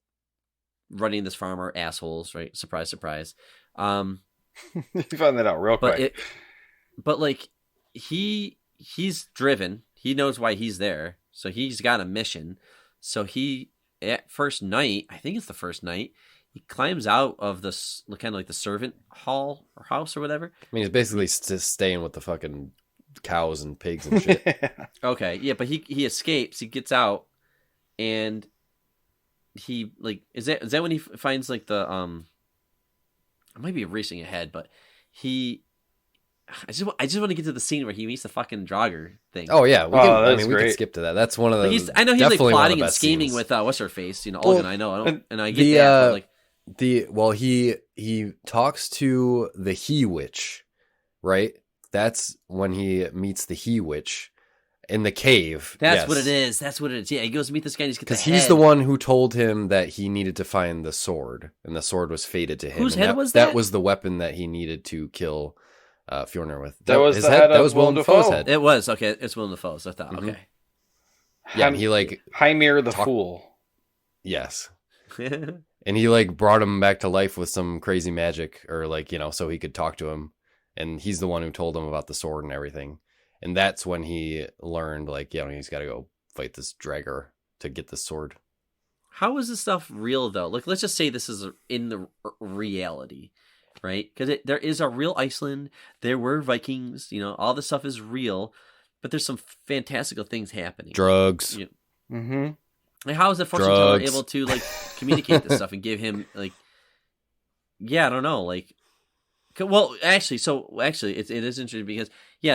running this farm are assholes, right? Surprise, surprise. You found that out real quick. But like he's driven. He knows why he's there. So he's got a mission. So at first night, I think it's the first night, he climbs out of this kind of like the servant hall or house or whatever. I mean, he's basically just staying with the fucking cows and pigs and shit. Okay, yeah, but he escapes. He gets out, and he like is that when he finds like the I might be racing ahead, but I just want to get to the scene where he meets the fucking Drogger thing. Oh yeah, we can skip to that. That's one of the. I know he's like plotting and scheming scenes. With what's her face, Olga. I know, and I get that. But like he talks to the he witch, right? That's when he meets the he witch in the cave. That's what it is. That's what it is. Yeah, he goes to meet this guy. And because he's the one who told him that he needed to find the sword, and the sword was fated to him. Whose head was that? That was the weapon that he needed to kill Fjornur with. That was the head. That was Willem Dafoe's head. It was okay. It's Willem Dafoe's. I thought okay. Yeah, he like Hymir the Fool. Yes. And he like brought him back to life with some crazy magic, or like so he could talk to him, and he's the one who told him about the sword and everything. And that's when he learned like he's got to go fight this Dragger to get the sword. How is this stuff real though? Like let's just say this is in the reality. Right, because there is a real Iceland. There were Vikings. All this stuff is real, but there's some fantastical things happening. Drugs. Like, how is the fortune teller able to like communicate this stuff and give him like? Yeah, I don't know. Like, well, actually, it is interesting because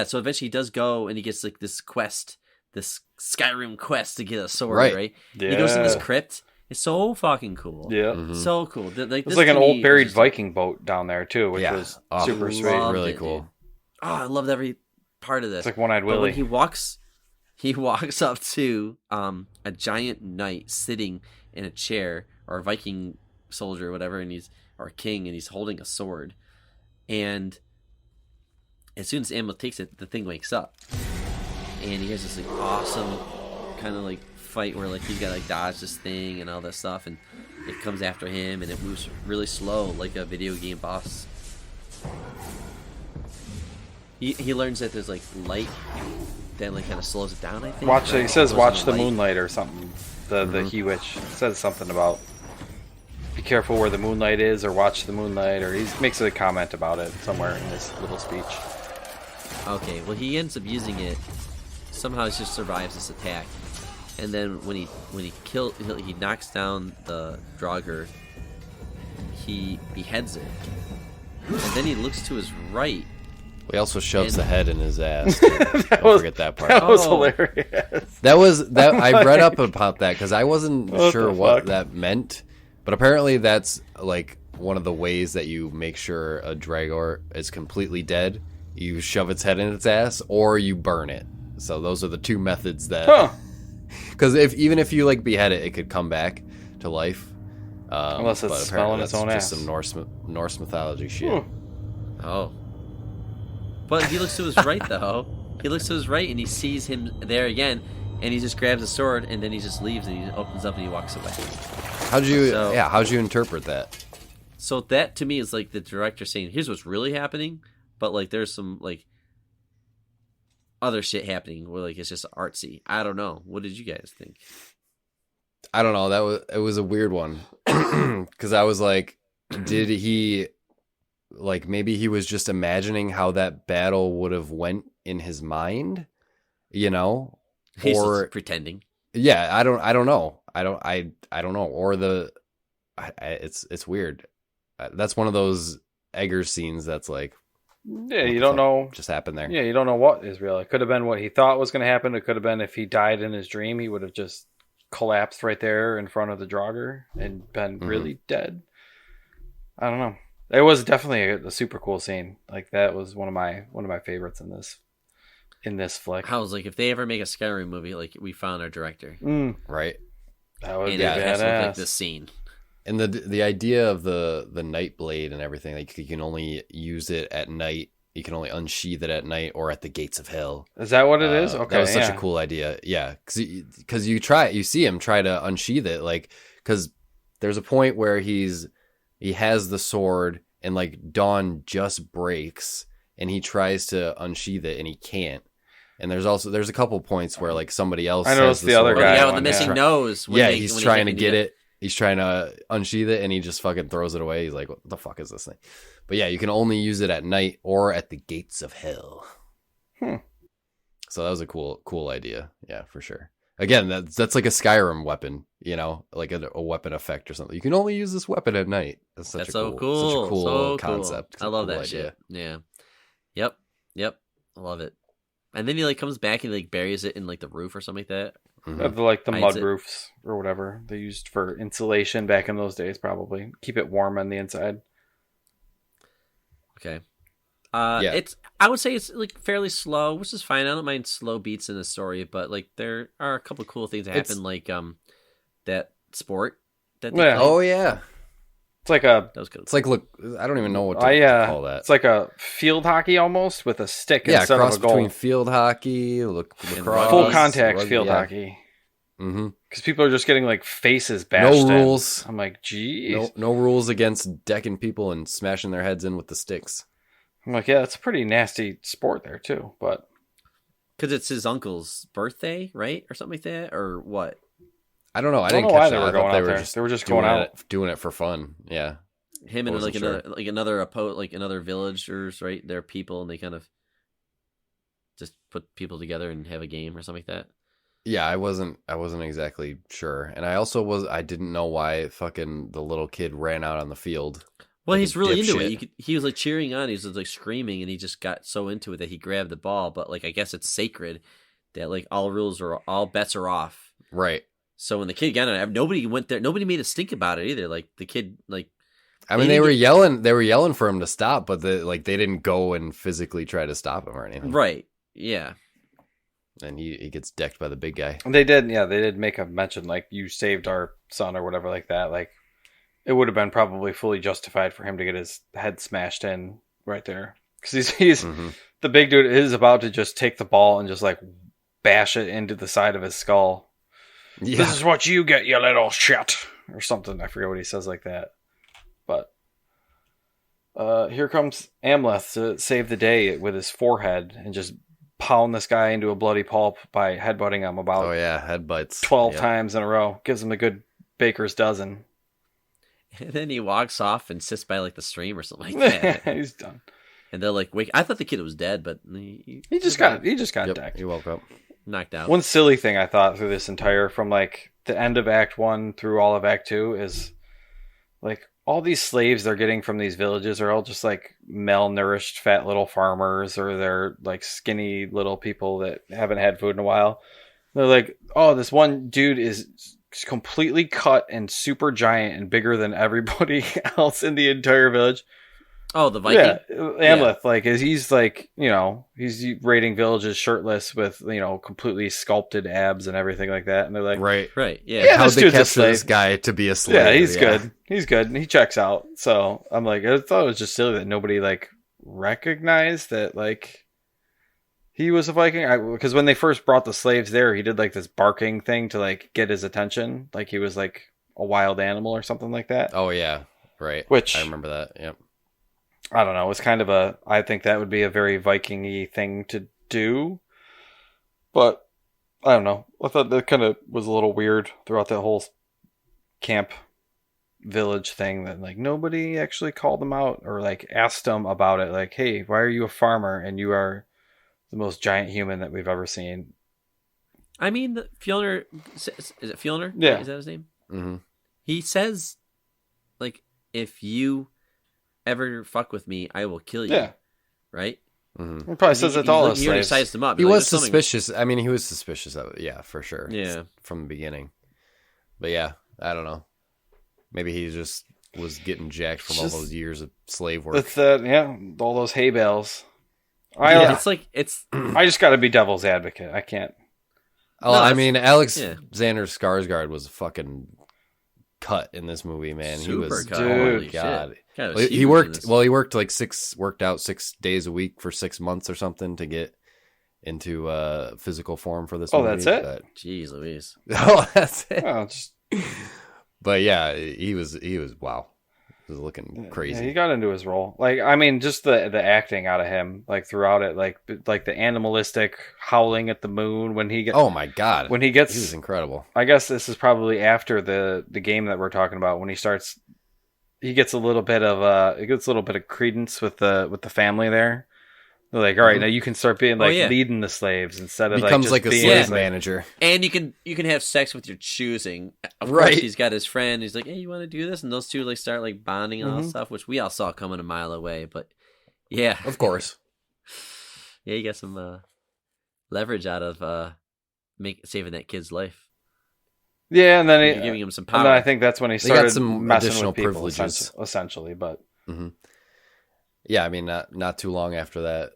so eventually he does go and he gets like this quest, this Skyrim quest to get a sword. Right. Yeah. He goes in this crypt. It's so fucking cool. Yeah. So cool. It's like an old buried Viking boat down there too, which was super sweet. Really cool. Dude. Oh, I loved every part of this. It's like One-Eyed Willy. When he walks up to a giant knight sitting in a chair, or a Viking soldier or whatever, or a king, and he's holding a sword. And as soon as Amleth takes it, the thing wakes up. And he has this like awesome kind of like fight where like he's got to like dodge this thing and all that stuff, and it comes after him and it moves really slow like a video game boss. He learns that there's like light that like kind of slows it down, I think. He says watch the moonlight or something. The he witch says something about be careful where the moonlight is, or watch the moonlight, or he makes a comment about it somewhere in this little speech. Okay, well he ends up using it. Somehow he just survives this attack. And then when he knocks down the Draugr, he beheads it. And then he looks to his right. He also shoves the head in his ass. Don't forget that part. That was hilarious. That I read up about that because I wasn't sure what that meant. But apparently that's like one of the ways that you make sure a Dragor is completely dead. You shove its head in its ass, or you burn it. So those are the two methods that... Because even if you like behead it, it could come back to life. Unless it's smelling its own ass. Just some Norse mythology shit. Oh. But he looks to his right, though. He looks to his right, and he sees him there again, and he just grabs a sword, and then he just leaves, and he opens up, and he walks away. How'd you interpret that? So that, to me, is like the director saying, here's what's really happening, but like there's some, like... other shit happening where like it's just artsy. I don't know. What did you guys think? I don't know. It was a weird one because I was like, did he like maybe he was just imagining how that battle would have went in his mind, you know, He's or just pretending. yeah, I don't know. I don't know. Or it's weird. That's one of those Eggers scenes that's like, Yeah, what you the don't fuck know. just happened there. Yeah, you don't know what is real. It could have been what he thought was going to happen. It could have been if he died in his dream, he would have just collapsed right there in front of the Draugr and been really dead. I don't know. It was definitely a super cool scene. Like that was one of my favorites in this flick. I was like, if they ever make a Skyrim movie, like we found our director, Right. That would and be it has to look like badass. this scene. And the idea of the night blade and everything, like you can only use it at night. You can only unsheath it at night or at the gates of hell. Is that what it is? Okay, that was such a cool idea. Yeah, because you see him try to unsheath it, like because there's a point where he has the sword and like dawn just breaks and he tries to unsheath it and he can't. And there's a couple points where like somebody else. I know it's the other sword. guy. Oh, yeah, one, with the missing yeah. nose. Yeah, he's trying to get it. He's trying to unsheath it and he just fucking throws it away. He's like, what the fuck is this thing? But yeah, you can only use it at night or at the gates of hell. So that was a cool idea. Yeah, for sure. Again, that's like a Skyrim weapon, you know, like a weapon effect or something. You can only use this weapon at night. That's so cool. Such a cool So concept. I love Cool that idea. shit. Yeah. Yep. I love it. And then he like comes back and like buries it in like the roof or something like that. Of the Hides mud it. roofs or whatever they used for insulation back in those days, probably keep it warm on the inside. Okay. Yeah. I would say it's like fairly slow, which is fine. I don't mind slow beats in the story, but like there are a couple of cool things that happen, like that sport that they Yeah. play. Oh yeah, It's like That was good. it's like look. I don't even know what to call that. It's like a field hockey almost with a stick Yeah, instead cross of a goal. between field hockey, lacrosse, Full contact rugby, field yeah. hockey. Mm-hmm. Because people are just getting like faces bashed No in. rules. I'm like, geez. No rules against decking people and smashing their heads in with the sticks. I'm like, yeah, it's a pretty nasty sport there too. But Because it's his uncle's birthday, right, or something like that, or what? I don't know. I don't didn't know why catch they that. were I thought going they out were there. just They were just doing going out. doing it for fun. Yeah. Him and Wasn't like sure. another villagers, right? They're people, and they kind of just put people together and have a game or something like that. Yeah, I wasn't exactly sure. And I didn't know why fucking the little kid ran out on the field. Well, Like he's a really into dipshit. it. He was like cheering on. He was like screaming, and he just got so into it that he grabbed the ball. But like, I guess it's sacred that like all bets are off. Right. So when the kid got it, nobody went there. Nobody made a stink about it either. Like the kid, like I mean, they were yelling for him to stop, but they didn't go and physically try to stop him or anything. right, yeah. And he gets decked by the big guy. they did make a mention like you saved our son or whatever like that. Like it would have been probably fully justified for him to get his head smashed in right there because he's the big dude is about to just take the ball and just like bash it into the side of his skull. Yeah. This is what you get, you little shit, or something. I forget what he says like that. But here comes Amleth to save the day with his forehead and just pound this guy into a bloody pulp by headbutting him about Oh yeah, headbutts 12 Yep. times in a row. Gives him a good baker's dozen. And then he walks off and sits by like the stream or something like that. He's done. And they're like, "Wait!" I thought the kid was dead, but He just got Yep, decked. he woke up. knocked out. One silly thing I thought through this entire, from like the end of Act 1 through all of Act 2, is like all these slaves they're getting from these villages are all just like malnourished fat little farmers, or they're like skinny little people that haven't had food in a while. They're like, oh, this one dude is completely cut and super giant and bigger than everybody else in the entire village. Oh, the Viking. Yeah, Amleth, like, he's like, you know, he's raiding villages shirtless with, you know, completely sculpted abs and everything like that. And they're like, Right. Right. Yeah. Yeah, How'd this they dude's a capture slave. this guy to be a slave? yeah, he's good. He's good. And he checks out. So I'm like, I thought it was just silly that nobody like recognized that like he was a Viking. Because when they first brought the slaves there, he did like this barking thing to like get his attention. Like he was like a wild animal or something like that. Oh yeah. Right. Which- I remember that. Yep. I don't know. It's kind of I think that would be a very Viking-y thing to do. But I don't know. I thought that kind of was a little weird throughout that whole camp village thing, that like nobody actually called them out or like asked them about it. Like, hey, why are you a farmer and you are the most giant human that we've ever seen? I mean, Fjolnir, is it Fjolnir? Yeah. Is that his name? Mm-hmm. He says, like, if you ever fuck with me, I will kill you. Yeah. Right? Mm-hmm. He probably says it to all his He already slaves. sized them up. He Like, was there's something- suspicious. I mean, he was suspicious of it. Yeah, for sure. Yeah. From the beginning. But yeah, I don't know. Maybe he just was getting jacked from all those years of slave work. That's all those hay bales. Yeah, it's like, it's... I just got to be devil's advocate. I can't. Oh, No, I that's- mean, Alexander Skarsgård was a fucking cut in this movie, man. He Super was, cut. oh my Holy god. shit. God, it was Well, huge he in worked. this. Well, he worked worked out 6 days a week for 6 months or something to get into physical form for this. Oh, movie, that's it? but- Jeez Louise. Oh, that's it. Oh, just But yeah, he was wow. He was looking crazy. Yeah, he got into his role. Like, I mean, just the acting out of him, like throughout it, like the animalistic howling at the moon when he gets. Oh my god, when he gets, he was incredible. I guess this is probably after the game that we're talking about, when he starts. He gets a little bit of credence with the family there. They're like, all right, now you can start being like leading the slaves instead of Becomes like like a just slave being manager. And you can have sex with your choosing. Of Right. course, he's got his friend. He's like, hey, you want to do this? And those two like start like bonding and all that stuff, which we all saw coming a mile away. But yeah, Of course. yeah, you got some leverage out of saving that kid's life. Yeah, and then You're giving him some power. And then I think that's when he They got started some messing additional with people, privileges. essentially. But Hmm. Yeah, I mean, not too long after that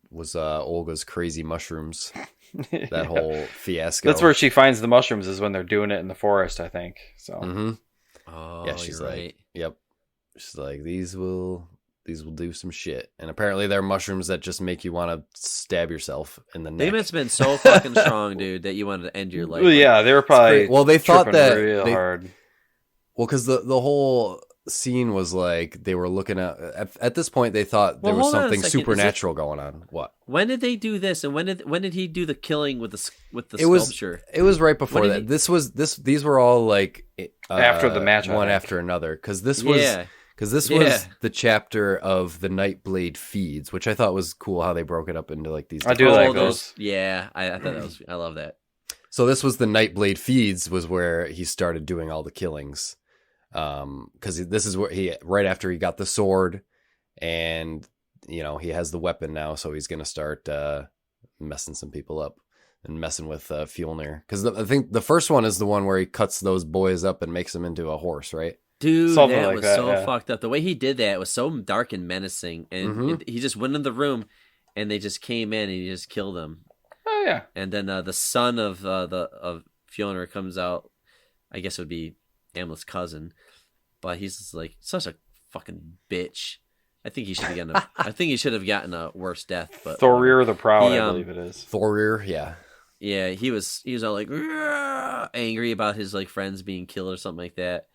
was Olga's crazy mushrooms. That Yeah. whole fiasco. That's where she finds the mushrooms, is when they're doing it in the forest, I think. So Hmm. Oh, Yeah, she's you're like, right. yep. She's like, these will do some shit, and apparently they're mushrooms that just make you want to stab yourself in the neck. They must have been so fucking strong, dude, that you wanted to end your life. well, yeah, they were probably Well, they thought tripping that real hard. Well, because the whole scene was like they were looking at this point they thought there Well, was hold on a something second. Is supernatural going on. What? When did they do this? And when did he do the killing with the It sculpture? it was right before When that. did These were all like After the match, I one think. after another, because this was Yeah. was the chapter of the Nightblade feeds, which I thought was cool how they broke it up into like these. I do different- like those. Yeah, I thought that was. I love that. So this was the Nightblade feeds, was where he started doing all the killings. Because this is where right after he got the sword, and he has the weapon now, so he's gonna start messing some people up and messing with Fjolnir. Because I think the first one is the one where he cuts those boys up and makes them into a horse, right? Dude, Something that like was that, so yeah. fucked up. The way he did that was so dark and menacing, and Mhm. he just went in the room, and they just came in and he just killed them. Oh yeah, And then the son of Fjolnir comes out. I guess it would be Amlet's cousin, but he's just like such a fucking bitch. I think he should have gotten a worse death. But Thorir the Proud, He, I believe it is. Thorir, yeah. yeah, he was all like "Rrrr," angry about his like friends being killed or something like that.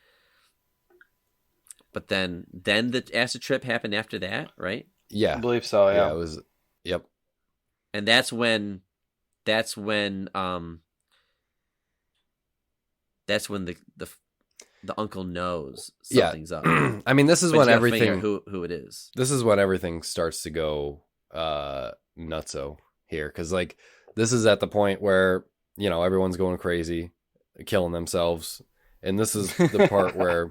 But then the acid trip happened after that, right? Yeah. I believe so. Yeah, Yeah, it was. Yep. And that's when the uncle knows something's up. I mean, this is But when you gotta figure everything. out who it is. This is when everything starts to go nutso here, because like this is at the point where everyone's going crazy, killing themselves, and this is the part where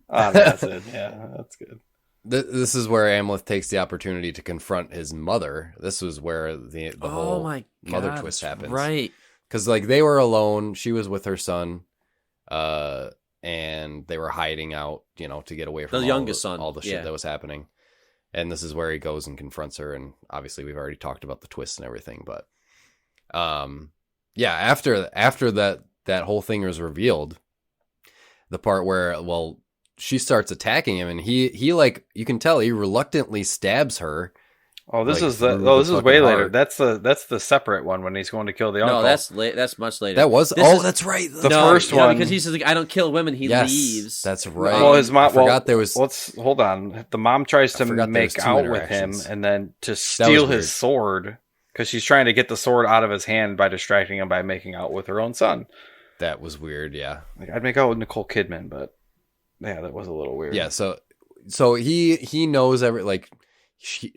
that's it. Yeah, that's good. this is where Amleth takes the opportunity to confront his mother. This was where the whole Oh my mother God, twist that's happens, right? Because like they were alone, she was with her son, and they were hiding out, to get away from The youngest son, all the shit yeah. that was happening. And this is where he goes and confronts her, and obviously we've already talked about the twist and everything, but yeah, after that whole thing was revealed, the part where she starts attacking him, and he like, you can tell he reluctantly stabs her. Oh, this Like, is through this is fucking way later. heart. That's the separate one when he's going to kill the uncle. No, that's much later. That was This is- that's right. The first one- because he says like, I don't kill women. He Yes, leaves. that's right. Well, his mom. I forgot there was. Let's hold on. The mom tries I to forgot there was make two out with him, interactions. and then to was steal weird. his sword. because she's trying to get the sword out of his hand by distracting him by making out with her own son. That was weird. Yeah. Like, I'd make out with Nicole Kidman, but yeah, that was a little weird. Yeah. So he knows she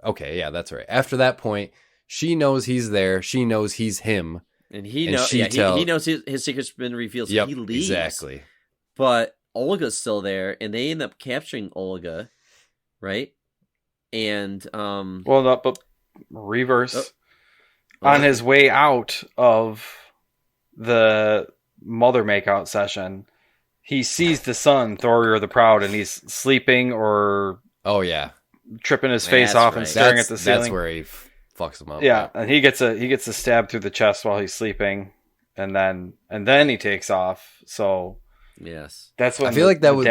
okay. Yeah, that's right. After that point, she knows he's there. She knows he's him. And he knows. He knows his secret's been revealed. So yep, he leaves. Exactly. But Olga's still there, and they end up capturing Olga, right? And but reverse. On his way out of the mother makeout session, he sees the son, Thorir the Proud, and he's sleeping or tripping his face off and staring at the ceiling. That's where he fucks him up. Yeah, and he gets a stab through the chest while he's sleeping, and then he takes off. So yes, that's when I feel like that was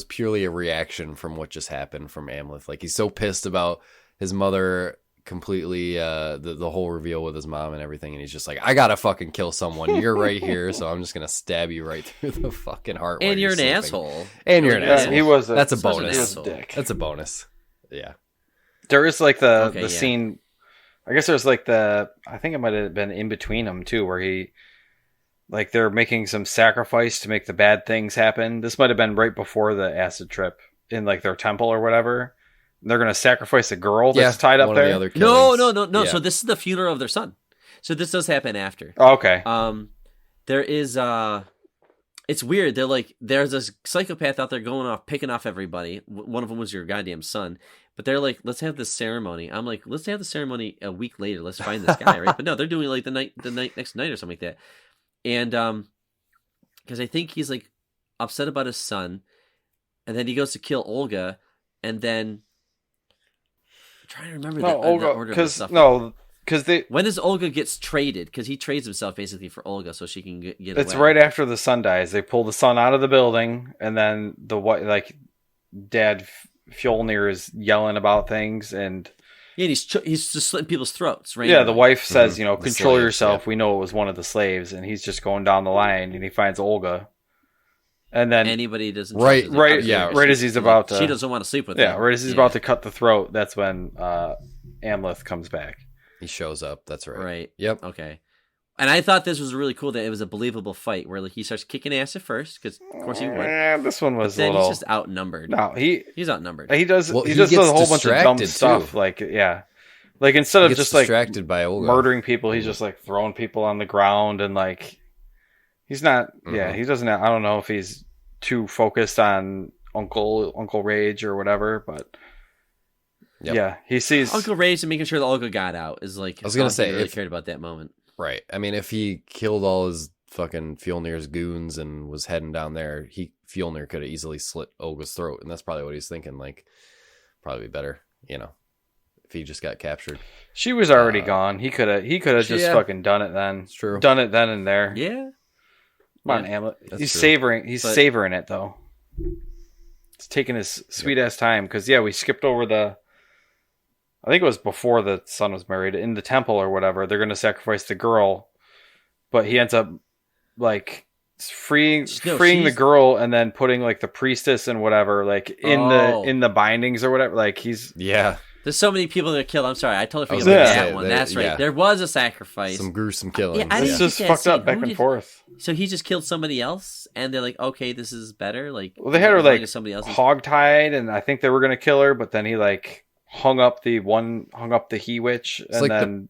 purely a reaction from what just happened from Amleth. Like, he's so pissed about his mother completely, the whole reveal with his mom and everything, and he's just like, I gotta fucking kill someone. You're right here, so I'm just gonna stab you right through the fucking heart. And you're an asshole. And you're an asshole. He was. That's a bonus. That's a bonus. Yeah. There is like the scene. I guess there's like I think it might have been in between them too, where he, like, they're making some sacrifice to make the bad things happen. This might have been right before the acid trip in like their temple or whatever. They're going to sacrifice a girl that's tied up there. No. Yeah. So this is the funeral of their son. So this does happen after. Oh, okay. There is it's weird. They're like, there's a psychopath out there going off, picking off everybody. One of them was your goddamn son. But they're like, let's have this ceremony. I'm like, let's have the ceremony a week later. Let's find this guy, right? But no, they're doing like the next night or something like that. And because I think he's like upset about his son, and then he goes to kill Olga, and then I'm trying to remember the order of the stuff. Because when does Olga gets traded? Because he trades himself basically for Olga, so she can get It's away. right after the son dies. They pull the son out of the building, and then Dad Fjolnir is yelling about things, and he's just slitting people's throats, right? Yeah, the wife says, control yourself. Yeah. We know it was one of the slaves, and he's just going down the line, and he finds Olga, and then anybody doesn't right as he's about to, she doesn't want to sleep with him. him. Right as he's about to cut the throat, that's when Amleth comes back. He shows up. That's right. Right. Yep. Okay. And I thought this was really cool that it was a believable fight where he starts kicking ass at first because of course he would. This one was. But then he's just outnumbered. No, he's outnumbered. He does. Well, he just does a whole bunch of dumb stuff. Like instead of just distracted by Olga. Murdering people, he's just like throwing people on the ground and like he's not. Mm-hmm. Yeah, he doesn't. I don't know if he's too focused on Uncle Rage or whatever, but. Yep. Yeah, he sees Uncle Rage and making sure that Olga got out is like. I was gonna say, he really cared about that moment. Right. I mean, if he killed all his fucking Fjolnir's goons and was heading down there, Fjolnir could have easily slit Olga's throat, and that's probably what he's thinking. Like, probably better, if he just got captured. She was already gone. He could have just fucking done it then. It's true. Done it then and there. Yeah. Come on, Amleth. He's savoring. He's savoring it though. He's taking his sweet ass time because we skipped over I think it was before the son was married in the temple or whatever. They're going to sacrifice the girl, but he ends up like freeing the girl and then putting like the priestess and whatever like in the bindings or whatever. Like he's There's so many people that are killed. I'm sorry, I totally forgot about that one. That's right. Yeah. There was a sacrifice. Some gruesome killing. It's just fucked up back and forth. So he just killed somebody else, and they're like, okay, this is better. Like, well, they had her like hog-tied, and I think they were going to kill her, but then he like hung up the he witch, and like then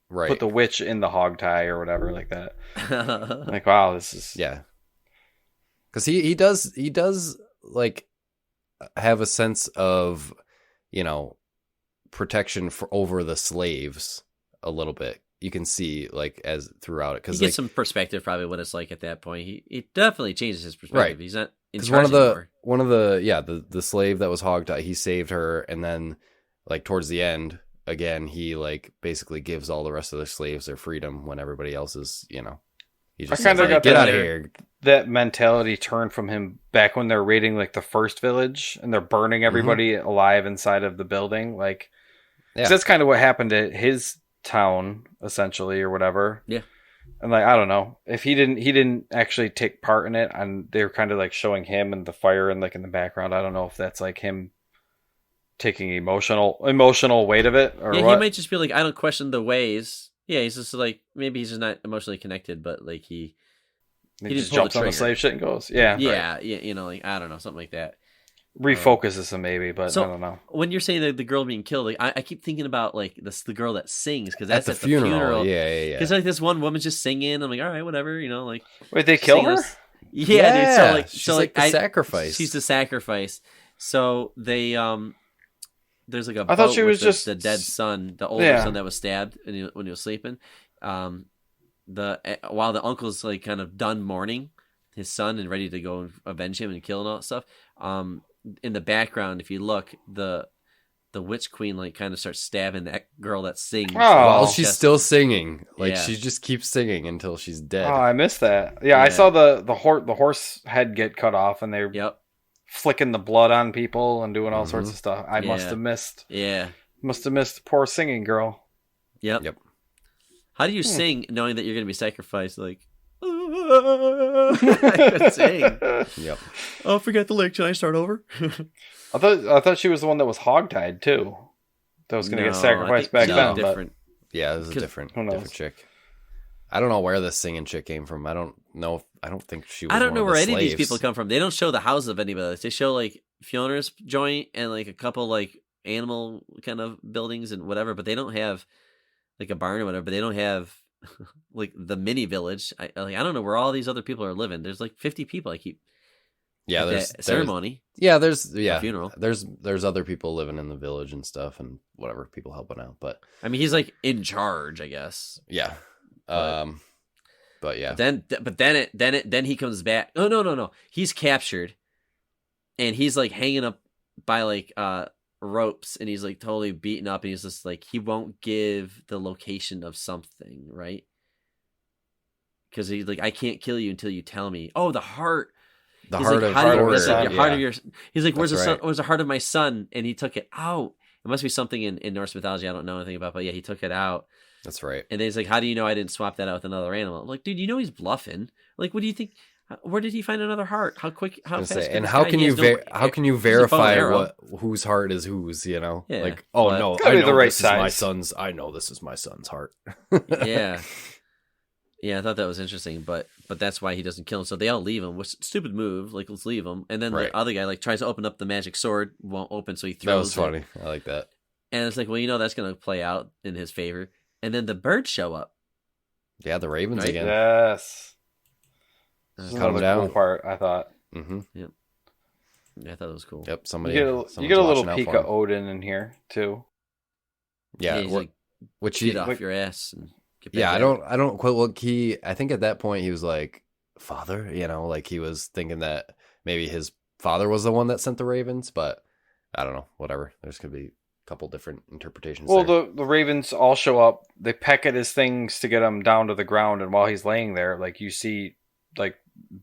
put the witch in the hog tie or whatever like that. Like, wow, this is because he does like have a sense of protection over the slaves a little bit. You can see like as throughout it because he gets some perspective probably what it's like at that point. He definitely changes his perspective. Right. He's not. Because one of the slave that was hogtied, he saved her, and then like towards the end, again, he like basically gives all the rest of the slaves their freedom when everybody else is, he just I kind of got get out of here. That mentality turned from him back when they're raiding like the first village and they're burning everybody alive inside of the building. Like, that's kind of what happened at his town essentially, or whatever. Yeah. And like, I don't know if he didn't actually take part in it, and they were kind of like showing him and the fire and like in the background. I don't know if that's like him taking emotional weight of it, or Yeah, what? he might just be like, I don't question the ways. Yeah, he's just like, maybe he's just not emotionally connected, but like he He just pull the jumps on the trigger. slave shit and goes, yeah. Yeah, Right. yeah, you know, like I don't know, something like that. Refocuses him maybe, but So I don't know. when you're saying that the girl being killed, like I keep thinking about like the girl that sings because At that's the at the funeral. Yeah. Because like this one woman's just singing. I'm like, all right, whatever, you know, like. Wait, they kill her? Yeah, dude. So like, she's like the sacrifice. She's the sacrifice. So they there's like a I thought boat she was with just the dead son, the older Yeah. son that was stabbed when he was sleeping. While the uncle's like kind of done mourning his son and ready to go and avenge him and kill and all that stuff. In the background, if you look, the witch queen like kind of starts stabbing that girl that sings. Oh. While she's still singing. Like Yeah. she just keeps singing until she's dead. Oh, I missed that. Yeah, I Yeah. saw the horse head get cut off, and they're Yep. flicking the blood on people and doing all sorts Mhm. of stuff. I must Yeah. have missed. Yeah. Must have missed the poor singing girl. Yep. Yep. How do you sing knowing that you're going to be sacrificed? Like, I could sing. Yep. Oh, forget the lick. Should I start over? I thought she was the one that was hogtied too. That was going to get sacrificed back then. Different. Yeah, this is a 'Cause- different who knows? different chick. I don't know where this singing chick came from. I don't know. I don't think she was I don't one know of where the any of these slaves. people come from. They don't show the house of any of this. They show like Fiona's joint and like a couple like animal kind of buildings and whatever, but they don't have like a barn or whatever. But they don't have like the mini village. I don't know where all these other people are living. There's like 50 people. I keep Yeah, at there's that ceremony. there's funeral. There's other people living in the village and stuff and whatever, people helping out. But I mean, he's like in charge, I guess. yeah, But- but yeah, Then he comes back. Oh no. He's captured, and he's like hanging up by like ropes, and he's like totally beaten up, and he's just like he won't give the location of something, right? Because he's like, I can't kill you until you tell me. Oh, the heart. the He's heart like, of how do you- Thor, he's like, your heart yeah. of your. He's like, where's That's the son? right. Where's the heart of my son? And he took it out. It must be something in Norse mythology I don't know anything about, but yeah, he took it out. That's right. And then he's like, how do you know I didn't swap that out with another animal? I'm like, dude, you know he's bluffing. Like, what do you think? Where did he find another heart? How quick? How I was fast? gonna say, can and this how guy- can he you has no- how can you he's a bow and verify arrow. whose heart is whose? You know, Yeah, like oh but- no, Gotta I be know the right this is my size. son's. I know this is my son's heart. Yeah, yeah. I thought that was interesting, but that's why he doesn't kill him. So they all leave him. Which stupid move? Like, let's leave him. And then Right. the other guy like tries to open up the magic sword, won't open, so he throws. That was it. funny. I like that. And it's like, well, you know, that's gonna play out in his favor. And then the birds show up. Yeah, the Ravens Right? again. Yes. This is Cut 'em another down. cool part, I thought. Mm-hmm. Yeah, I thought it was cool. Yep. You Somebody. get a someone's little watching out peek for of him. Odin in here too. Yeah. he's what- like, which he. get off your ass and get back Yeah, at I don't quite look. I think at that point he was like, father, you know, like he was thinking that maybe his father was the one that sent the Ravens, but I don't know. Whatever. There's gonna be a couple different interpretations. Well, there. the ravens all show up. They peck at his things to get him down to the ground, and while he's laying there, like you see, like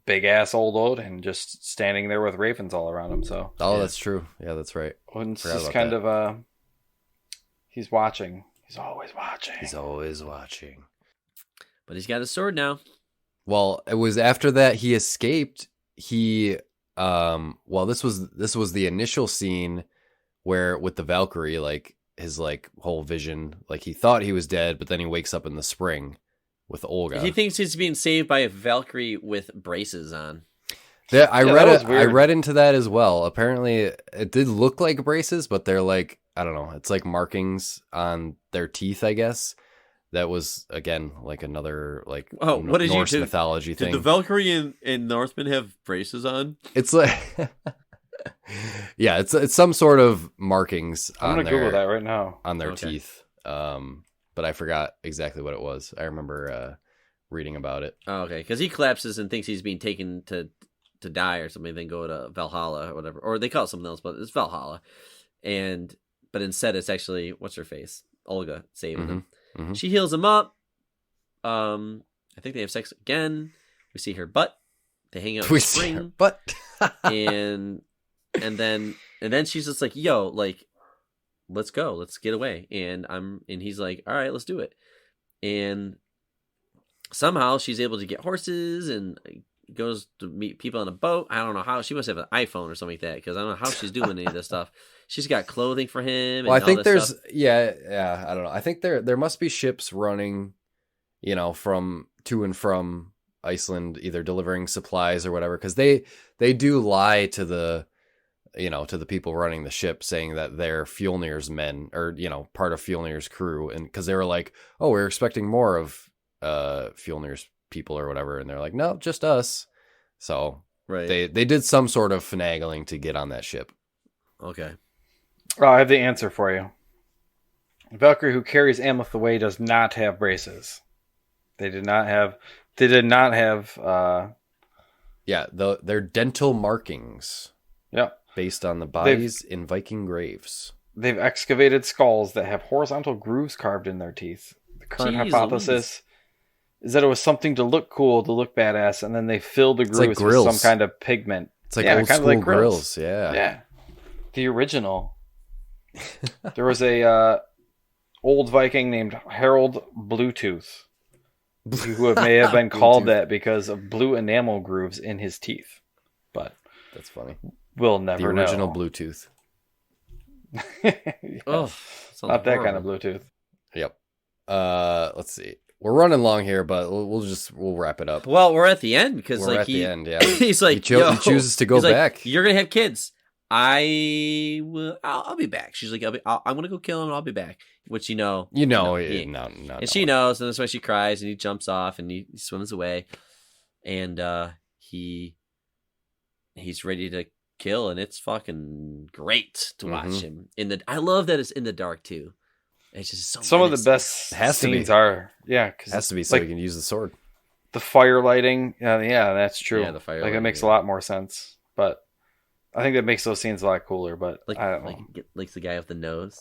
big ass old Odin just standing there with ravens all around him. So Oh, Yeah. that's true. Yeah, that's right. Odin's Forgot just about kind that. of he's watching. He's always watching. He's always watching. But he's got his sword now. Well, it was after that he escaped. He well, this was the initial scene where with the Valkyrie, like his like whole vision, like he thought he was dead, but then he wakes up in the spring with Olga. He thinks he's being saved by a Valkyrie with braces on. I Yeah, read that was it. I weird. read into that as well. Apparently, it did look like braces, but they're like I don't know. It's like markings on their teeth, I guess. That was again like another like Oh, what did you Norse do? mythology Did thing. the Valkyrie in Northman have braces on? It's like yeah, it's some sort of markings I'm on gonna Google that their right now. on their Okay. teeth. But I forgot exactly what it was. I remember reading about it. Oh, okay, because he collapses and thinks he's being taken to die or something, then go to Valhalla or whatever, or they call it something else, but it's Valhalla. But instead, it's actually what's her face, Olga, saving him. Mhm. She heals him up. I think they have sex again. We see her butt. They hang out in We the see her spring, butt. and then she's just like, "Yo, like, let's go, let's get away." And he's like, "All right, let's do it." And somehow she's able to get horses and goes to meet people on a boat. I don't know how. She must have an iPhone or something like that, because I don't know how she's doing any of this stuff. She's got clothing for him. Well, and I think all this there's stuff. yeah, I don't know. I think there must be ships running, from to and from Iceland, either delivering supplies or whatever, because they do lie to the to the people running the ship, saying that they're Fjolnir's men, or part of Fjolnir's crew, and because they were like, oh, we're expecting more of Fjolnir's people or whatever, and they're like, no, just us. So Right. they did some sort of finagling to get on that ship. Okay. Oh, I have the answer for you. The Valkyrie who carries Amleth away does not have braces. They did not have. Yeah, they're dental markings. Yep. Based on the bodies in Viking graves. They've excavated skulls that have horizontal grooves carved in their teeth. The current hypothesis is that it was something to look cool, to look badass, and then they filled the grooves with some kind of pigment. It's like old school grills. Yeah. Yeah. The original. There was a old Viking named Harold Bluetooth, who may have been called that because of blue enamel grooves in his teeth. But that's funny. We'll never know. The original Bluetooth. Oh, not that kind of Bluetooth. Yep. Let's see. We're running long here, but we'll wrap it up. Well, we're at the end because we're at the end. Yeah. He's like, he chooses to go back. Like, you're gonna have kids. I'll be back. She's like, I'm gonna go kill him. And I'll be back. Which no. And she knows, and that's why she cries, and he jumps off, and he swims away, and he's ready to kill, and it's fucking great to watch him I love that it's in the dark too. It's just so some of the best scenes are because has to be so he can use the sword. The fire lighting, yeah, that's true. Yeah, the fire it makes a lot more sense, but I think that makes those scenes a lot cooler. But I don't know. Like the guy with the nose.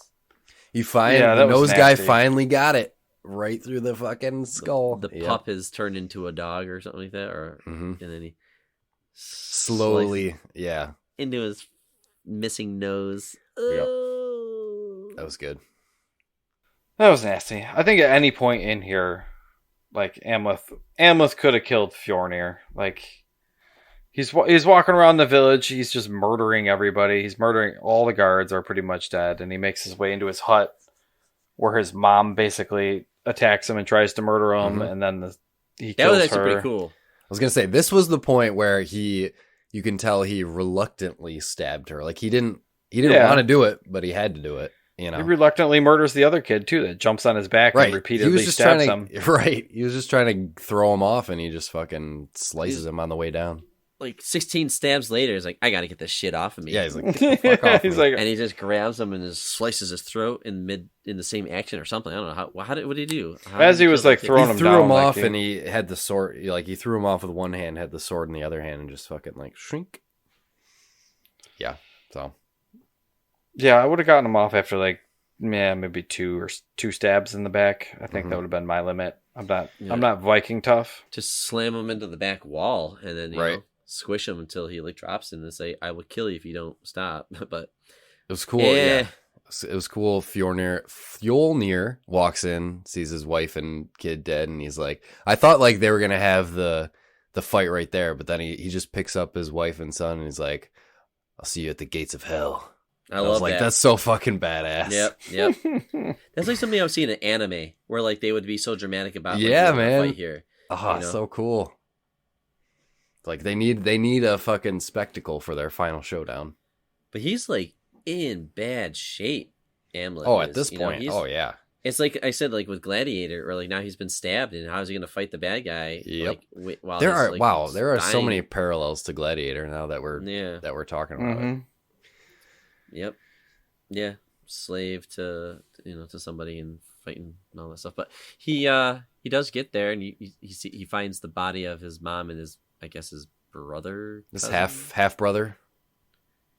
The nose guy finally got it right through the fucking skull. The pup has turned into a dog or something like that, or and then he slowly, into his missing nose. Yep. That was good. That was nasty. I think at any point in here, like Amleth could have killed Fjornir. Like he's walking around the village. He's just murdering everybody. He's murdering all the guards are pretty much dead, and he makes his way into his hut, where his mom basically attacks him and tries to murder him, and then he kills her. That was actually pretty cool. I was gonna say this was the point where you can tell he reluctantly stabbed her. Like he didn't want to do it, but he had to do it. He reluctantly murders the other kid too that jumps on his back and repeatedly stabs him. Right. He was just trying to throw him off, and he just fucking slices him on the way down. Like 16 stabs later, he's like, I gotta get this shit off of me. Yeah, he's like, get the fuck off he's like, and he just grabs him and just slices his throat in the same action or something. I don't know what did he do? As he was like throwing him down, he threw him off, and he had the sword. Like he threw him off with one hand, had the sword in the other hand, and just fucking like shrink. Yeah. So. Yeah, I would have gotten him off after maybe two stabs in the back. I think that would have been my limit. I'm not Viking tough. Just slam him into the back wall and then you know, squish him until he drops in and say, "I will kill you if you don't stop." But it was cool. Yeah. It was cool. Fjolnir walks in, sees his wife and kid dead, and he's like, I thought like they were gonna have the fight right there, but then he just picks up his wife and son, and he's like, I'll see you at the gates of hell. I love that. That's so fucking badass. Yep. That's like something I've seen in anime where like they would be so dramatic about man. fight here. Oh, so cool. Like they need a fucking spectacle for their final showdown. But he's like in bad shape. Amleth. Oh, at this point. Yeah. It's like I said, like with Gladiator, or like now he's been stabbed, and how is he going to fight the bad guy? Yep. Like, while there are are so many parallels to Gladiator now that we're talking about it. Yep. Yeah. Slave to somebody and fighting and all that stuff. But he does get there, and he finds the body of his mom and his brother. His half brother.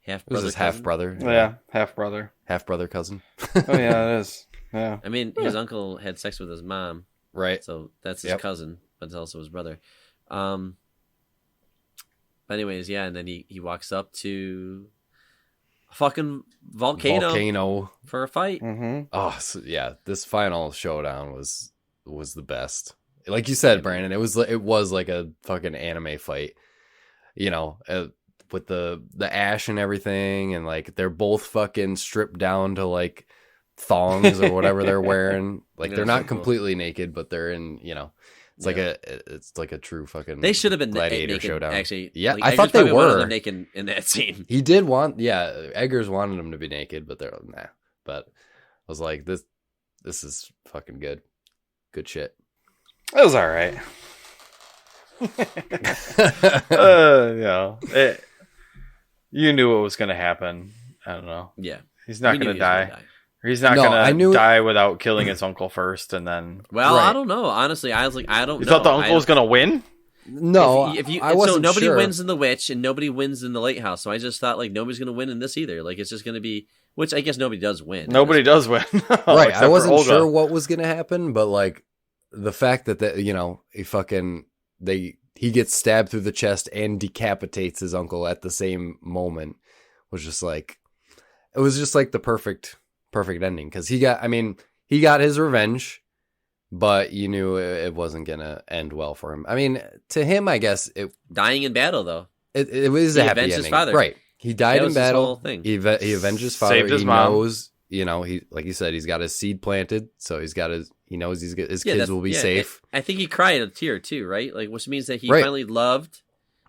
Half brother. His half brother. Yeah, half brother. Half brother cousin. Oh yeah, it is. Yeah. I mean, his uncle had sex with his mom. Right. So that's his cousin, but it's also his brother. But anyways, yeah, and then he walks up to a fucking volcano for a fight. Mm-hmm. Oh, so, yeah, this final showdown was the best. like you said, Brandon, it was like a fucking anime fight, you know, with the ash and everything, and like they're both fucking stripped down to like thongs or whatever they're wearing. Like they're not completely naked, but they're in, you know, it's like a true fucking. They should have been gladiator naked, showdown. Actually, yeah, like, I Eggars thought they probably wanted were them naked in that scene. He did want, Eggars wanted them to be naked, but they're nah. But I was like, this is fucking good shit. It was all right. You knew what was going to happen. I don't know. Yeah, he's not going to die. He's not No, going to die without killing his uncle first, and then. Well, Right. I don't know. Honestly, I was like, I don't. You know. thought the uncle was going to win? No, if you, I wasn't so nobody sure. wins in the witch and nobody wins in the lake house. So I just thought like nobody's gonna win in this either. Like it's just gonna be, which I guess nobody does win. Nobody does win, right? I wasn't sure what was gonna happen, but like the fact that you know, he gets stabbed through the chest and decapitates his uncle at the same moment was just like, it was just like the perfect ending, because he got his revenge. But you knew it wasn't gonna end well for him. I mean, to him, I guess dying in battle though. It was a happy ending, his father. Right? He died in battle. His whole thing. He avenged his father. Saved his he mom. knows, you know, he, like you said, he's got his seed planted, so he knows his kids will be safe. I think he cried a tear too, right? Like, which means that he Right. finally loved.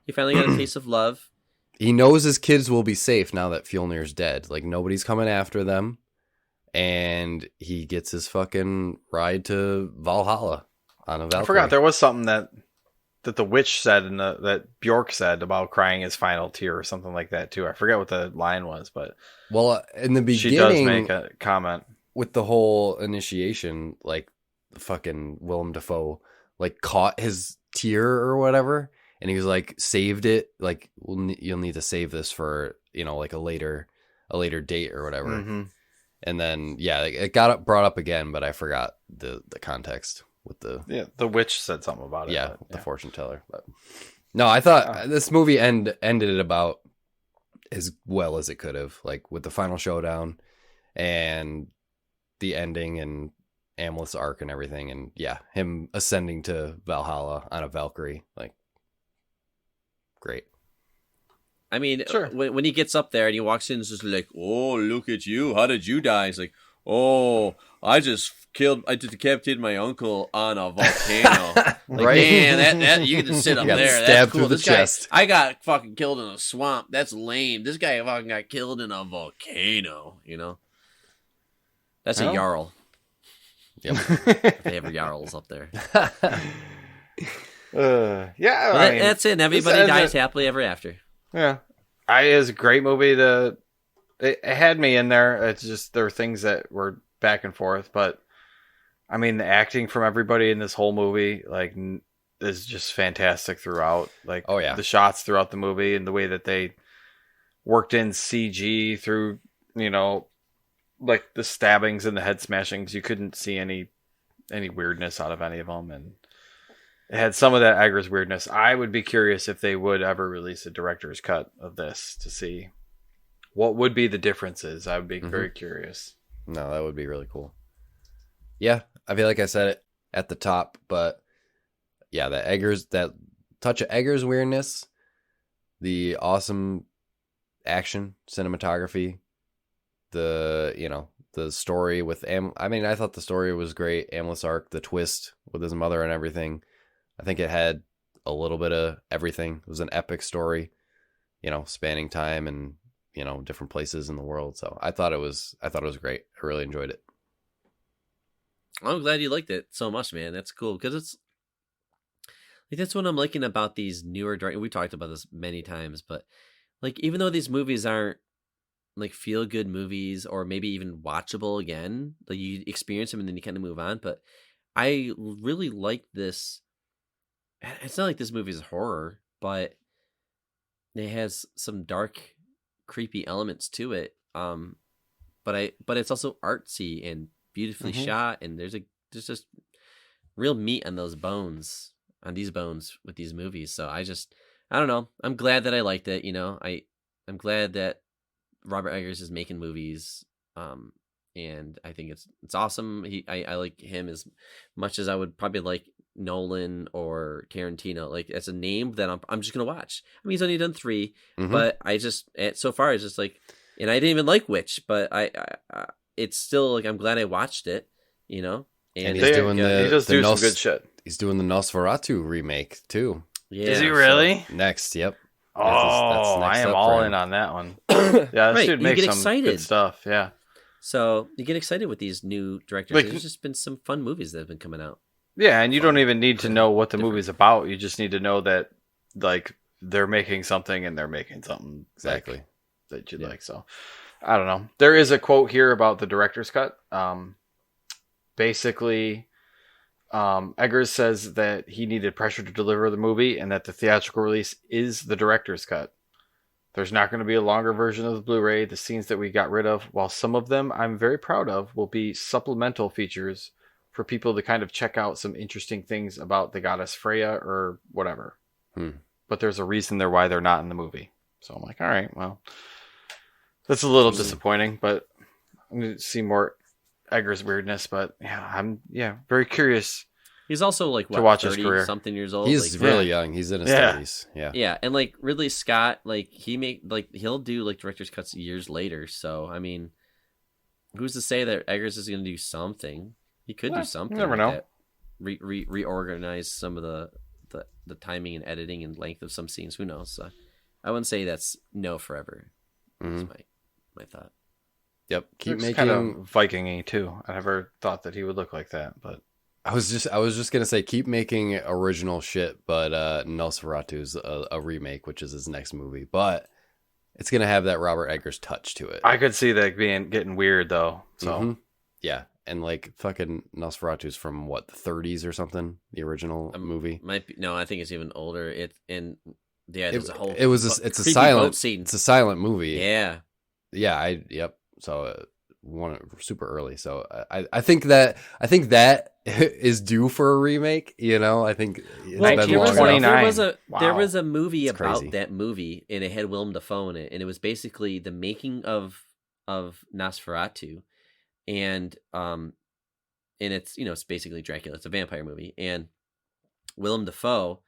He finally got a taste of love. He knows his kids will be safe now that Fjolnir's dead. Like nobody's coming after them, and he gets his fucking ride to Valhalla on a Valkyrie. I forgot there was something that the witch said and that Bjork said about crying his final tear or something like that too. I forget what the line was, but in the beginning she does make a comment with the whole initiation. Like fucking Willem Dafoe like caught his tear or whatever, and he was like saved it. Like you'll need to save this for, you know, like a later date or whatever. Mm-hmm. And then it got brought up again, but I forgot the context with the witch said something about it. The fortune teller. But no, I thought this movie ended it about as well as it could have, like with the final showdown and the ending and Amleth's arc and everything, and him ascending to Valhalla on a Valkyrie, like great. I mean, sure. When he gets up there and he walks in, it's just like, oh, look at you. How did you die? He's like, oh, I decapitated my uncle on a volcano. Like, right? Man, that you can just sit up there. That's cool. Through the chest. I got fucking killed in a swamp. That's lame. This guy fucking got killed in a volcano, you know? That's a Jarl. Yep. They have Jarls up there. That's it. Everybody dies happily ever after. Yeah, it was a great movie. It had me in there. It's just there were things that were back and forth, but I mean the acting from everybody in this whole movie like is just fantastic throughout. Like the shots throughout the movie and the way that they worked in CG through, you know, like the stabbings and the head smashings. You couldn't see any weirdness out of any of them, and it had some of that Eggars weirdness. I would be curious if they would ever release a director's cut of this to see what would be the differences. I would be very curious. No, that would be really cool. Yeah, I feel like I said it at the top, but that touch of Eggars weirdness, the awesome action cinematography, the story with I thought the story was great. Amleth's arc, the twist with his mother and everything. I think it had a little bit of everything. It was an epic story, you know, spanning time and, you know, different places in the world. So I thought it was great. I really enjoyed it. I'm glad you liked it so much, man. That's cool, because it's like that's what I'm liking about these newer directors. We talked about this many times, but like even though these movies aren't like feel good movies or maybe even watchable again, like you experience them and then you kind of move on. But I really like this. It's not like this movie is horror, but it has some dark, creepy elements to it. But it's also artsy and beautifully shot, and there's just real meat on these bones with these movies. So I don't know. I'm glad that I liked it. You know, I'm glad that Robert Eggers is making movies. And I think it's awesome. I like him as much as I would probably like Nolan or Tarantino. Like it's a name that I'm just gonna watch. I mean, he's only done 3, Mhm. but so far it's just like, and I didn't even like Witch, but I it's still like I'm glad I watched it, you know. And He he's doing does the do some Nos- good shit. He's doing the Nosferatu remake too. Yeah, Is he so- really? Next, yep. Oh, That's next I am up all for him. in on that one. Yeah, this Right, dude you makes get some excited. good stuff. Yeah. So you get excited with these new directors. Like- There's just been some fun movies that have been coming out. Yeah, and you don't even need to know what the Different. movie's about. You just need to know that, like, they're making something and they're making something Exactly. like, that you Yeah. like. So, I don't know. There is a quote here about the director's cut. Basically, Eggers says that he needed pressure to deliver the movie and that the theatrical release is the director's cut. There's not going to be a longer version of the Blu-ray. The scenes that we got rid of, while some of them I'm very proud of, will be supplemental features for people to kind of check out some interesting things about the goddess Freya or whatever. But there's a reason why they're not in the movie. So I'm like, all right, well, that's a little disappointing, but I'm going to see more Eggers weirdness. But yeah, I'm very curious. He's also like To watch his 30 career. something years old. He's like, really young. He's in his Yeah. 30s. Yeah. yeah, and like Ridley Scott, like he'll do like director's cuts years later. So I mean, who's to say that Eggers is going to do something? He could do something. You never like know. that. Reorganize some of the timing and editing and length of some scenes. Who knows? So I wouldn't say that's no forever. That's my thought. Yep. Keep Looks making. kind of Viking-y too. I never thought that he would look like that, but I was just gonna say keep making original shit, but Nosferatu's a remake, which is his next movie, but it's gonna have that Robert Eggers touch to it. I could see that getting weird though. So Mhm. Yeah, and like fucking Nosferatu's from what, the 30s or something, the original movie. Might be no. I think it's even older. There's a whole. It's a creepy silent boat scene. It's a silent movie. Yeah. Yep. So one super early. So I think that is due for a remake. You know, I think it's Well, been there long was, enough. 1929. there Wow. was a movie It's about crazy. that movie, and it had Willem Dafoe in it, and it was basically the making of Nosferatu, and it's it's basically Dracula. It's a vampire movie, and Willem Dafoe,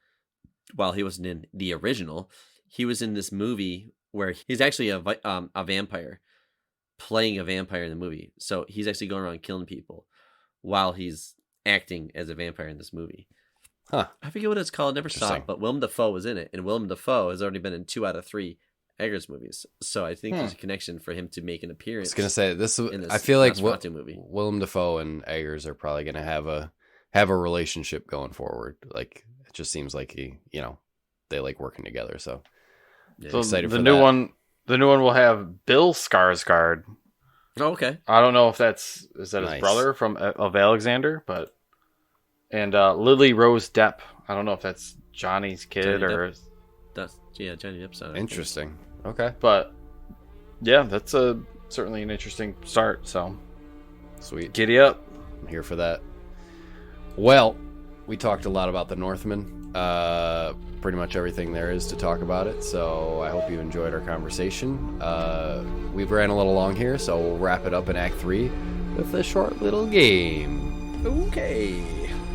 while he wasn't in the original, he was in this movie where he's actually a vampire, playing a vampire in the movie. So he's actually going around killing people while he's acting as a vampire in this movie. Huh. I forget what it's called. Never saw it, Interesting. but Willem Dafoe was in it, and Willem Dafoe has already been in 2 out of 3 Eggers movies. So I think there's a connection for him to make an I appearance. was gonna say this. in this I feel like Nosferatu movie. Willem Dafoe and Eggers are probably gonna have a relationship going forward. Like it just seems like they like working together. So So excited the for new that. one will have Bill Skarsgård. Oh, okay. I don't know if is that Nice. his brother of Alexander, but and Lily Rose Depp. I don't know if that's Johnny's kid Johnny or, That's Johnny Depp's on it. Interesting. Okay. but yeah, that's certainly an interesting start. So Sweet. giddy up. I'm here for that. Well, we talked a lot about the Northman. Pretty much everything there is to talk about it. So I hope you enjoyed our conversation. We've ran a little long here, so we'll wrap it up in Act 3 with a short little game. Okay.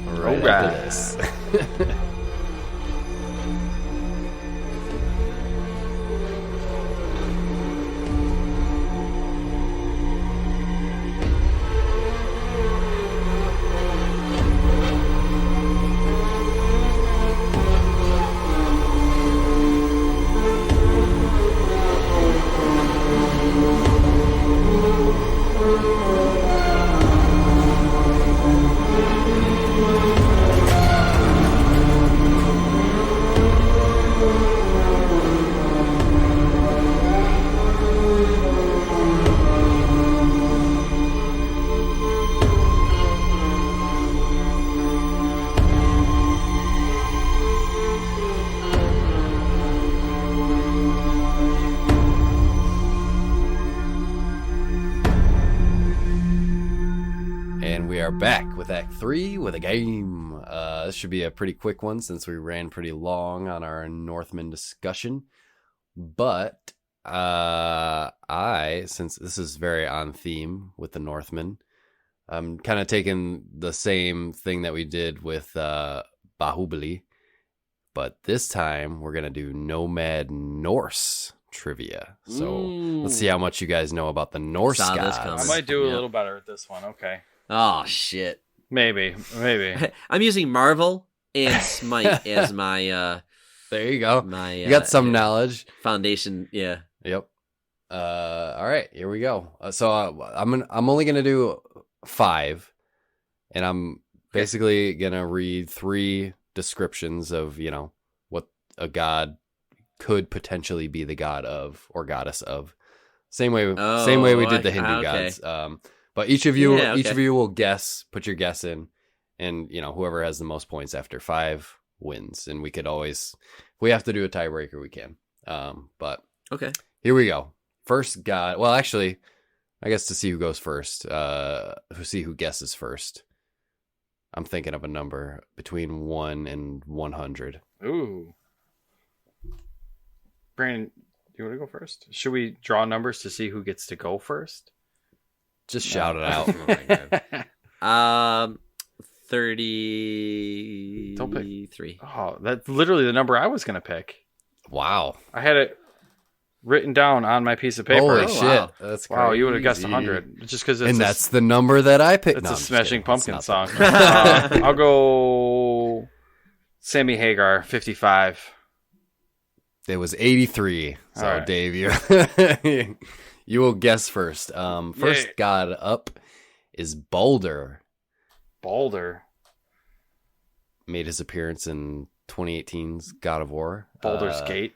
Right Alright. after this. And we are back with Act 3 with a game. This should be a pretty quick one since we ran pretty long on our Northman discussion. But since this is very on theme with the Northman, I'm kind of taking the same thing that we did with Bahubali, but this time we're gonna do Nomad Norse trivia. So let's see how much you guys know about the Norse Saw this gods. coming. I might do a Yep. little better at this one. Okay. Oh shit! Maybe. I'm using Marvel and Smite as my There you go. my You got some knowledge. foundation. Yeah. Yep. All right, here we go. So I'm only gonna do 5, and I'm basically gonna read 3 descriptions of what a god could potentially be the god of or goddess of. Same way we did the Hindu gods. But each of you will guess, put your guess in, and whoever has the most points after 5 wins. And we could always, if we have to do a tiebreaker, we can. But Okay. here we go. First god. Well, actually, I guess to see who goes first, see who guesses first. I'm thinking of a number between 1 and 100. Ooh. Brandon, you want to go first? Should we draw numbers to see who gets to go first? Just shout it out. Oh my God. 33. Oh, that's literally the number I was going to pick. Wow. I had it written down on my piece of paper. Holy Oh, shit. wow. That's Wow, you would have guessed crazy. 100. Just because it's And that's the number that I picked. it's No, a I'm just Smashing kidding. It's Pumpkin not song. that. I'll go Sammy Hagar, 55. It was 83. So, All right. Dave, you will guess first. First Yay. god up is Baldur. Baldur. Made his appearance in 2018's God of War. Baldur's Gate.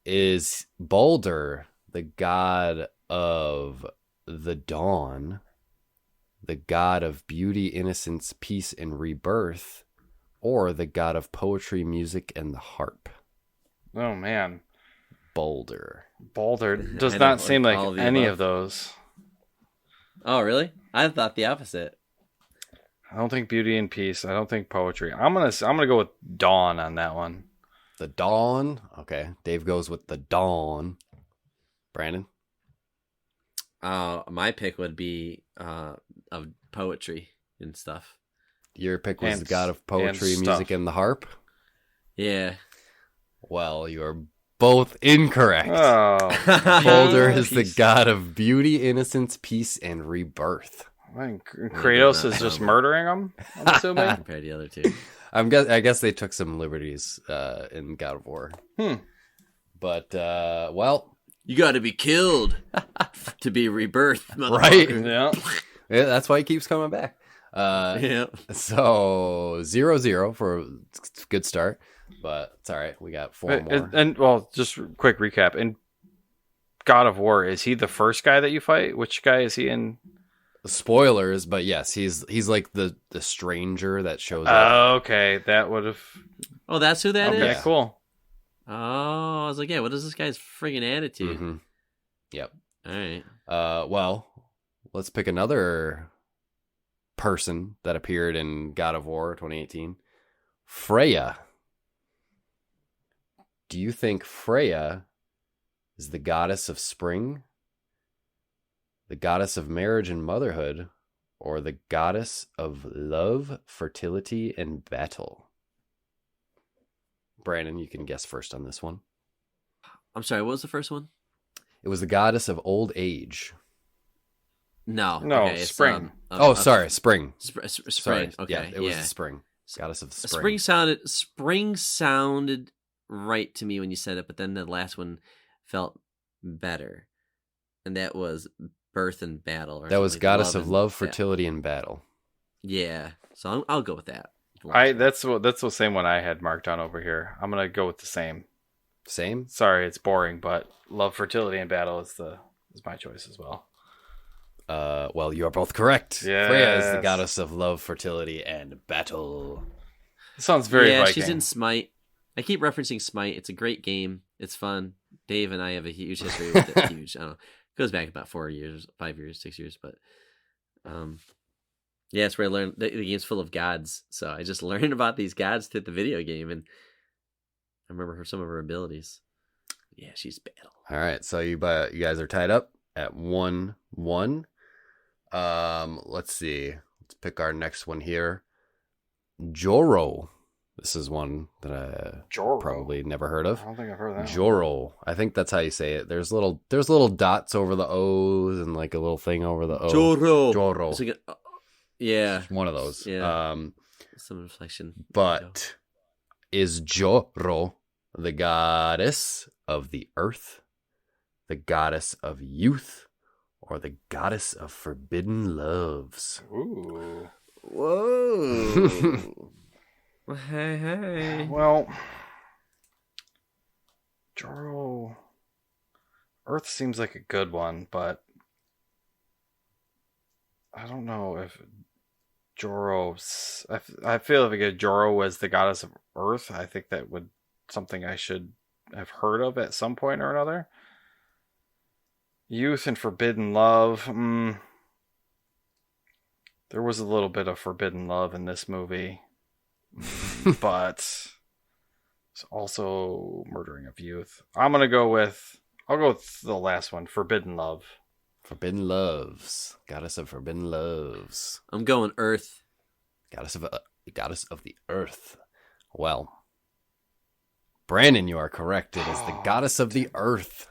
Is Baldur the god of the dawn, the god of beauty, innocence, peace, and rebirth, or the god of poetry, music, and the harp? Oh, man. Baldur. Baldur does I not don't seem like like all of the any above. of those. Oh, really? I thought the opposite. I don't think beauty and peace. I don't think poetry. I'm gonna go with dawn on that one. The dawn. Okay. Dave goes with the dawn. Brandon? My pick would be of poetry and stuff. Your pick was And the god of poetry, and music, stuff. and the harp? Yeah. Well, you are both incorrect. Oh, Baldur is the Peace. god of beauty, innocence, peace, and rebirth. man, Kratos is just murdering them. I'm assuming. Compared to the other two. I guess they took some liberties in God of War. But, well, You got to be killed to be rebirthed, right. motherfucker. Yeah. Yeah, that's why he keeps coming back. Yeah. So 0-0 for a good start, but it's all right. We got 4 more. And well, just quick recap. In God of War, is he the first guy that you fight? Which guy is he in? Spoilers, but yes, he's like the stranger that shows up. Oh, okay. That would have. Oh, that's who that is. Okay, Yeah. cool. Oh, I was like, yeah, what is this guy's friggin' attitude? Mhm. Yep. All right. Well, let's pick another person that appeared in God of War 2018. Freya. Do you think Freya is the goddess of spring, the goddess of marriage and motherhood, or the goddess of love, fertility, and battle? Brandon, you can guess first on this one. I'm sorry, what was the first one? It was the goddess of old age. No. No, okay, it's, spring. Sorry, spring. Spring. Sorry. Okay. Yeah, it was the spring. Goddess of Spring sounded right to me when you said it, but then the last one felt better, and that was birth and battle. Or That was something, goddess of and love, battle. fertility, and battle. Yeah, so I'll go with that. That's the same one I had marked on over here. I'm gonna go with the same. Same? Sorry, it's boring, but love, fertility, and battle is my choice as well. Well, you are both correct. Freya is the Yes. goddess of love, fertility, and battle. It sounds very yeah, Viking. she's in Smite. I keep referencing Smite. It's a great game. It's fun. Dave and I have a huge history with it. Huge. I don't know. It goes back about 4 years, 5 years, 6 years, but yeah, it's where I learned the game's full of gods. So I just learned about these gods through the video game, and I remember some of her abilities. Yeah, she's battle. All right, so you guys are tied up at 1-1. Let's see. Let's pick our next one here. Joro. This is one that I Joro. probably never heard of. I don't think I've heard that. Joro. I think that's how you say it. There's little dots over the O's and like a little thing over the O. Joro. It's like yeah. One of those. Yeah. Some reflection. But is Joro the goddess of the earth, the goddess of youth, or the goddess of forbidden loves? Ooh. Whoa. Hey. Well, Joro. Earth seems like a good one, but I don't know if Joro's. I feel like Joro was the goddess of Earth. I think that would something I should have heard of at some point or another. Youth and forbidden love. There was a little bit of forbidden love in this movie, but it's also murdering of youth. I'll go with the last one, forbidden love. Forbidden loves, goddess of forbidden loves. I'm going Earth. Goddess of the earth. Well, Brandon, you are correct. It is the goddess of the earth.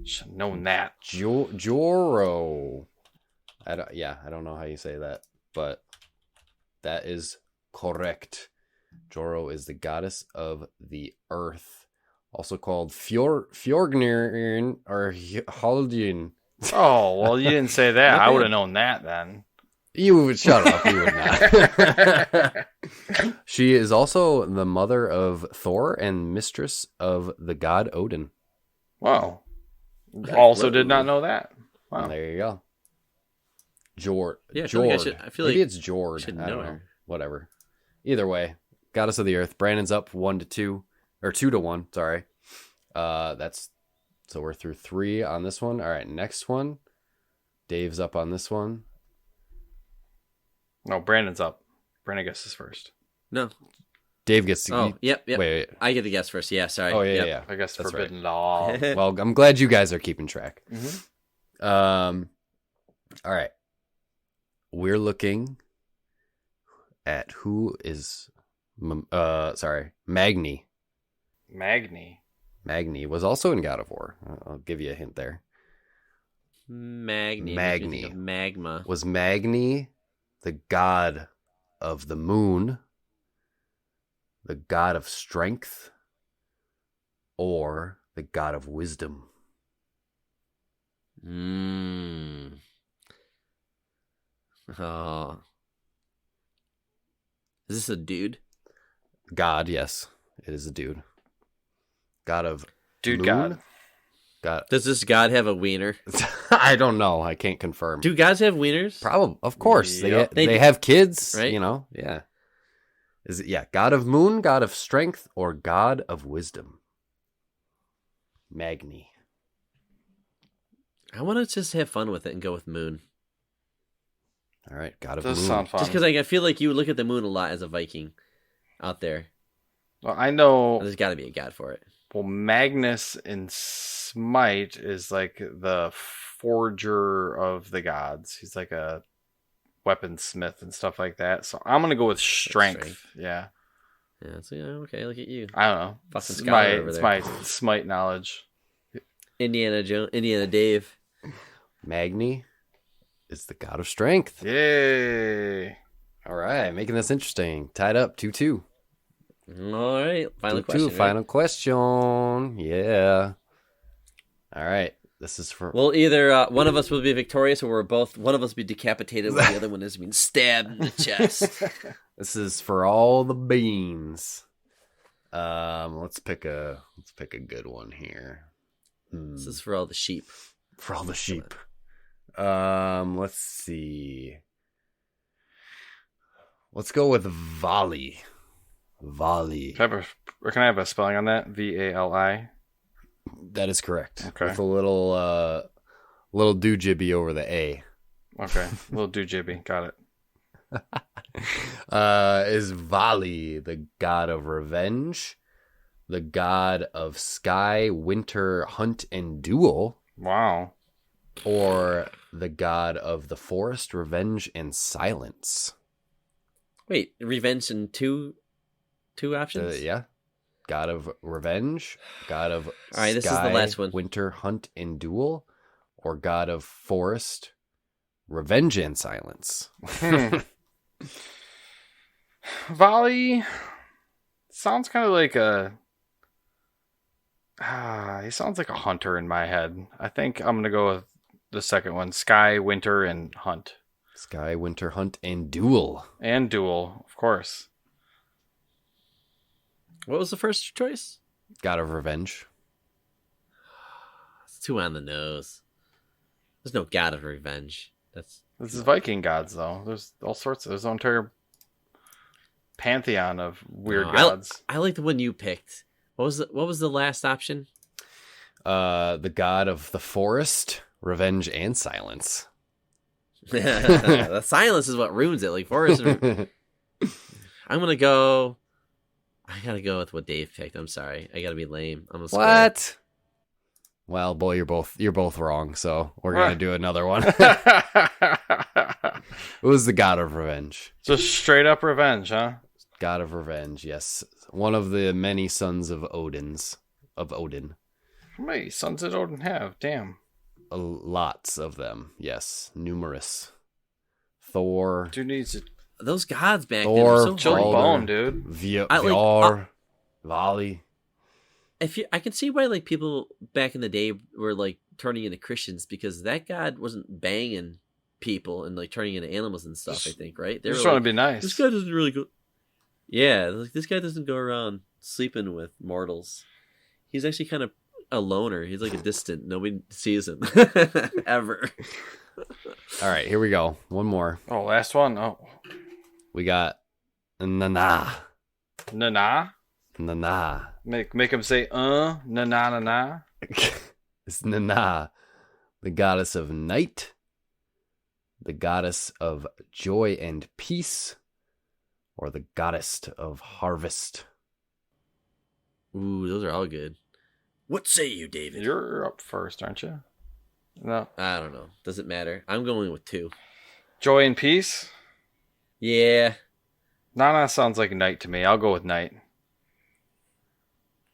Should have known that. Joro. I don't know how you say that, but that is correct. Joro is the goddess of the earth, also called Fjorgnir or Haldin. Oh, well, you didn't say that. I would have known that then. You would shut up. You would not. She is also the mother of Thor and mistress of the god Odin. Wow. Also did not know that. Wow. And there you go. Jord. Yeah, Jord. I feel Maybe like it's Jord. should I don't know know. her. Whatever. Either way, goddess of the earth. Brandon's up 1-2 or 2-1. Sorry. So we're through 3 on this one. All right, next one. Dave's up on this one. No, Brandon's up. Brandon guesses first. No. Dave gets to. Oh, yep. Wait. I get the guess first. Yeah, sorry. Oh, yeah, Yep. yeah. I guess That's forbidden law. Well, I'm glad you guys are keeping track. Mm-hmm. All right. We're looking at who is Magni. Magni was also in God of War. I'll give you a hint there. Magni. Magma. Was Magni the god of the moon, the god of strength, or the god of wisdom? Oh. Is this a dude? God, yes. It is a dude. God of Dude moon? god. God. Does this god have a wiener? I don't know. I can't confirm. Do gods have wieners? Probably, of course. Yep. They have kids, Right? You know? Yeah. Is it God of moon, god of strength, or god of wisdom? Magni. I want to just have fun with it and go with moon. All right, god of Does moon. sound fun. Just because I feel like you would look at the moon a lot as a Viking out there. Well, I know. There's got to be a god for it. Well, Magnus in Smite is like the forger of the gods. He's like a weaponsmith and stuff like that. So I'm gonna go with strength. Yeah. Yeah. So okay. Look at you, I don't know. Fucking It's scholar over it's there. my Smite knowledge. Indiana Dave. Magni is the god of strength. Yay! All right, making this interesting. Tied up 2-2. All right. Final 2-2, question. Right? Final question. Yeah. All right. This is for. Well, either one of us will be victorious, or one of us will be decapitated, while the other one is being stabbed in the chest. This is for all the beans. Let's pick a good one here. This is for all the sheep. For all the sheep. Let's see. Let's go with Vali. Vali. Can I have a spelling on that? VALI. That is correct. Okay. With a little do-jibby over the A. Okay. Little do jibby. Got it. Is Vali the god of revenge, the god of sky, winter, hunt, and duel, Wow. or the god of the forest, revenge, and silence. Wait, revenge in two options? Yeah. God of revenge, god of All right, this is the sky, last one. winter, hunt, and duel, or god of forest, revenge, and silence. Volley sounds kind of like he sounds like a hunter in my head. I think I'm gonna go with the second one: sky, winter, and hunt. Sky, winter, hunt, and duel. And duel, of course. What was the first choice? God of revenge. It's too on the nose. There's no god of revenge. This is Viking gods, though. There's all sorts of... There's an entire pantheon of weird gods. I like the one you picked. What was the last option? The god of the forest, revenge, and silence. The silence is what ruins it. Like forest. I'm gonna go. I gotta go with what Dave picked. I'm sorry. I gotta be lame. I'm a square. What? Well, boy, you're both wrong. So we're gonna do another one. It was the god of revenge. Just straight up revenge, huh? God of revenge. Yes, one of the many sons of Odin. How many sons did Odin have? Damn. Lots of them. Yes, numerous. Thor. Dude needs to... Those gods back then Thor, were so Chill hard. bone, dude. Vjor, Vali. I can see why like people back in the day were like turning into Christians because that god wasn't banging people and like turning into animals and stuff. I think right. They're just trying to be nice. This guy doesn't really go. Yeah, like this guy doesn't go around sleeping with mortals. He's actually kind of a loner. He's like a distant. Nobody sees him ever. All right, here we go. One more. Oh, last one. Oh, we got Nana. Nana. Nana. Make him say na na na na. It's Nana, the goddess of night, the goddess of joy and peace, or the goddess of harvest. Ooh, those are all good. What say you, David? You're up first, aren't you? No. I don't know. Doesn't matter. I'm going with 2. Joy and peace. Yeah. Nana sounds like night to me. I'll go with night.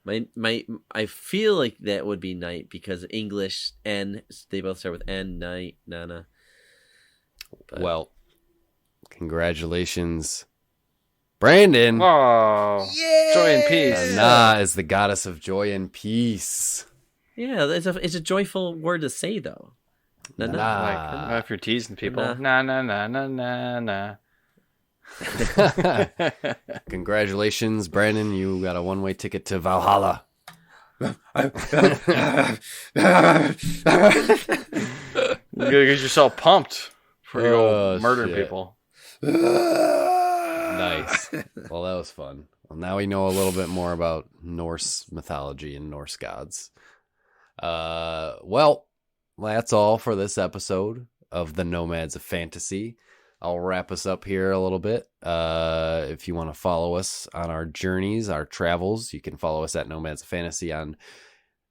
I feel like that would be night because English and they both start with N, night, Nana. But... Well, congratulations, Brandon. Oh, yeah. Joy and peace. Nana is the goddess of joy and peace. Yeah, it's a joyful word to say though. Nana. Like, if you're teasing people, na na na na na na. Congratulations, Brandon. You got a one-way ticket to Valhalla. You gotta get yourself pumped before you go murder people. Nice. Well, that was fun. Well, now we know a little bit more about Norse mythology and Norse gods. Well, that's all for this episode of the Nomads of Fantasy. I'll wrap us up here a little bit. If you want to follow us on our journeys, our travels, you can follow us at Nomads of Fantasy on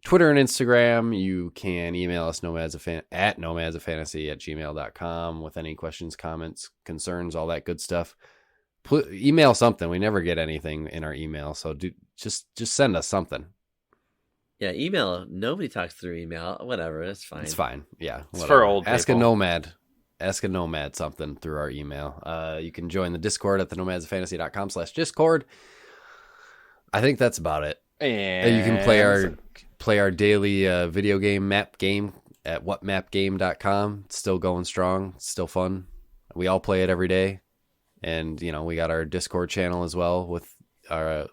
Twitter and Instagram. You can email us at nomadsoffantasy@gmail.com with any questions, comments, concerns, all that good stuff. Email something. We never get anything in our email, so just send us something. Yeah, email. Nobody talks through email. Whatever, it's fine. It's fine. Yeah, it's for old people. Ask a nomad something through our email. You can join the Discord at thenomadsoffantasy.com/Discord. I think that's about it. And you can play our daily video game map game at whatmapgame.com. It's still going strong. It's still fun. We all play it every day. And, we got our Discord channel as well with our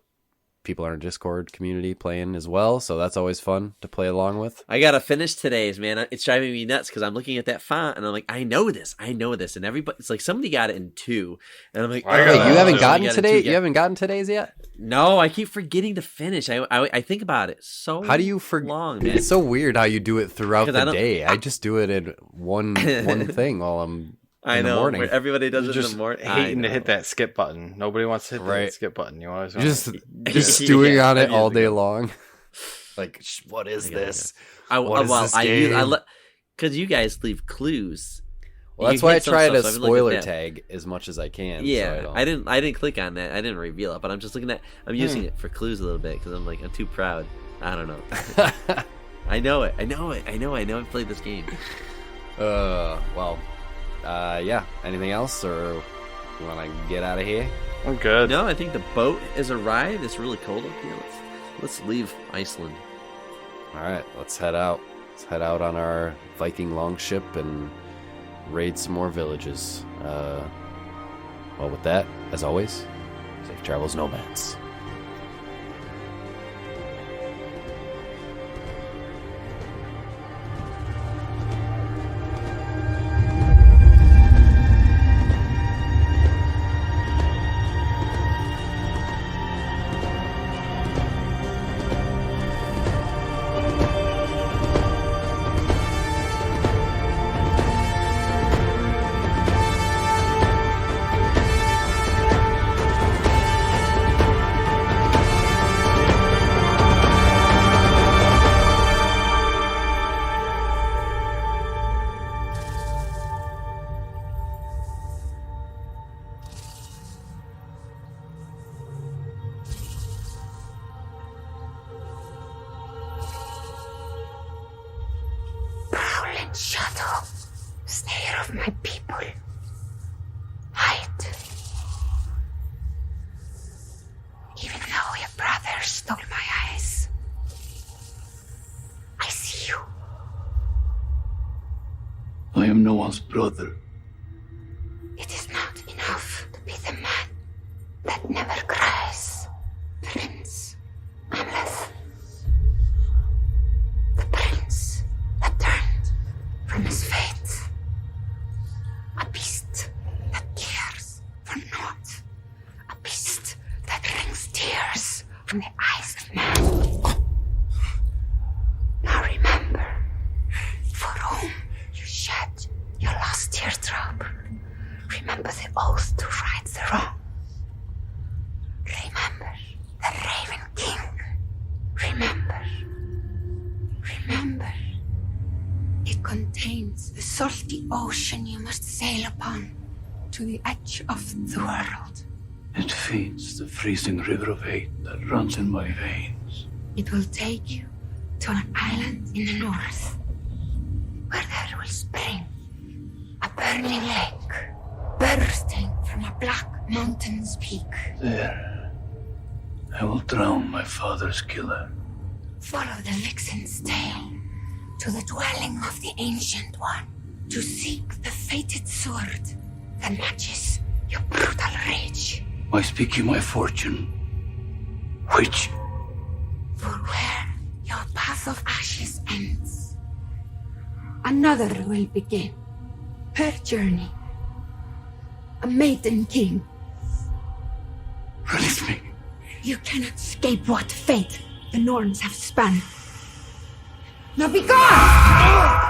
people in our Discord community playing as well. So that's always fun to play along with. I got to finish today's, man. It's driving me nuts because I'm looking at that font and I'm like, I know this. And everybody, it's like somebody got it in 2. And I'm like, you haven't gotten today? You haven't gotten today's yet? No, I keep forgetting to finish. I think about it so How do you long, man. It's so weird how you do it throughout the day. I just do it in one thing while I'm in the morning. Everybody does it in the morning. Hating to hit that skip button. Nobody wants to hit that skip button. You always just stewing on it all day long. Like, what is this? What is this game? because you guys leave clues. Well, that's You why I hit some try stuff, to so I've been looking spoiler at that. tag as much as I can. Yeah, so I didn't click on that. I didn't reveal it, but I'm just looking at. I'm using it for clues a little bit because I'm too proud. I don't know. I know it. I know. I've played this game. Well, yeah. Anything else, or you want to get out of here? I'm good. No, I think the boat has arrived. It's really cold up here. Let's leave Iceland. All right, let's head out. Let's head out on our Viking longship and raid some more villages. Well, with that, as always, safe travels, Nomads. Prowling shadow, snare of my people. Hide. Even though your brother stole my eyes, I see you. I am no one's brother. It is not enough to be the man that never cries, Prince, unless the prince that turned from his fate, a beast that cares for naught, a beast that brings tears from the eyes of man. Now remember, for whom you shed your last teardrop. Remember the oath to right the wrong. Remember the Raven King. Remember. Remember. It contains the salty ocean you must sail upon to the edge of the world. It feeds the freezing river of hate that runs in my veins. It will take you to an island in the north, where there will spring a burning lake, bursting from a black mountain's peak. There, I will drown my father's killer. Follow the vixen's tail to the dwelling of the Ancient One, to seek the fated sword that matches your brutal rage. I speak you my fortune. Which? For where your path of ashes ends, another will begin her journey. A maiden king. Release me. You cannot escape what fate the Norns have spun. Now be gone!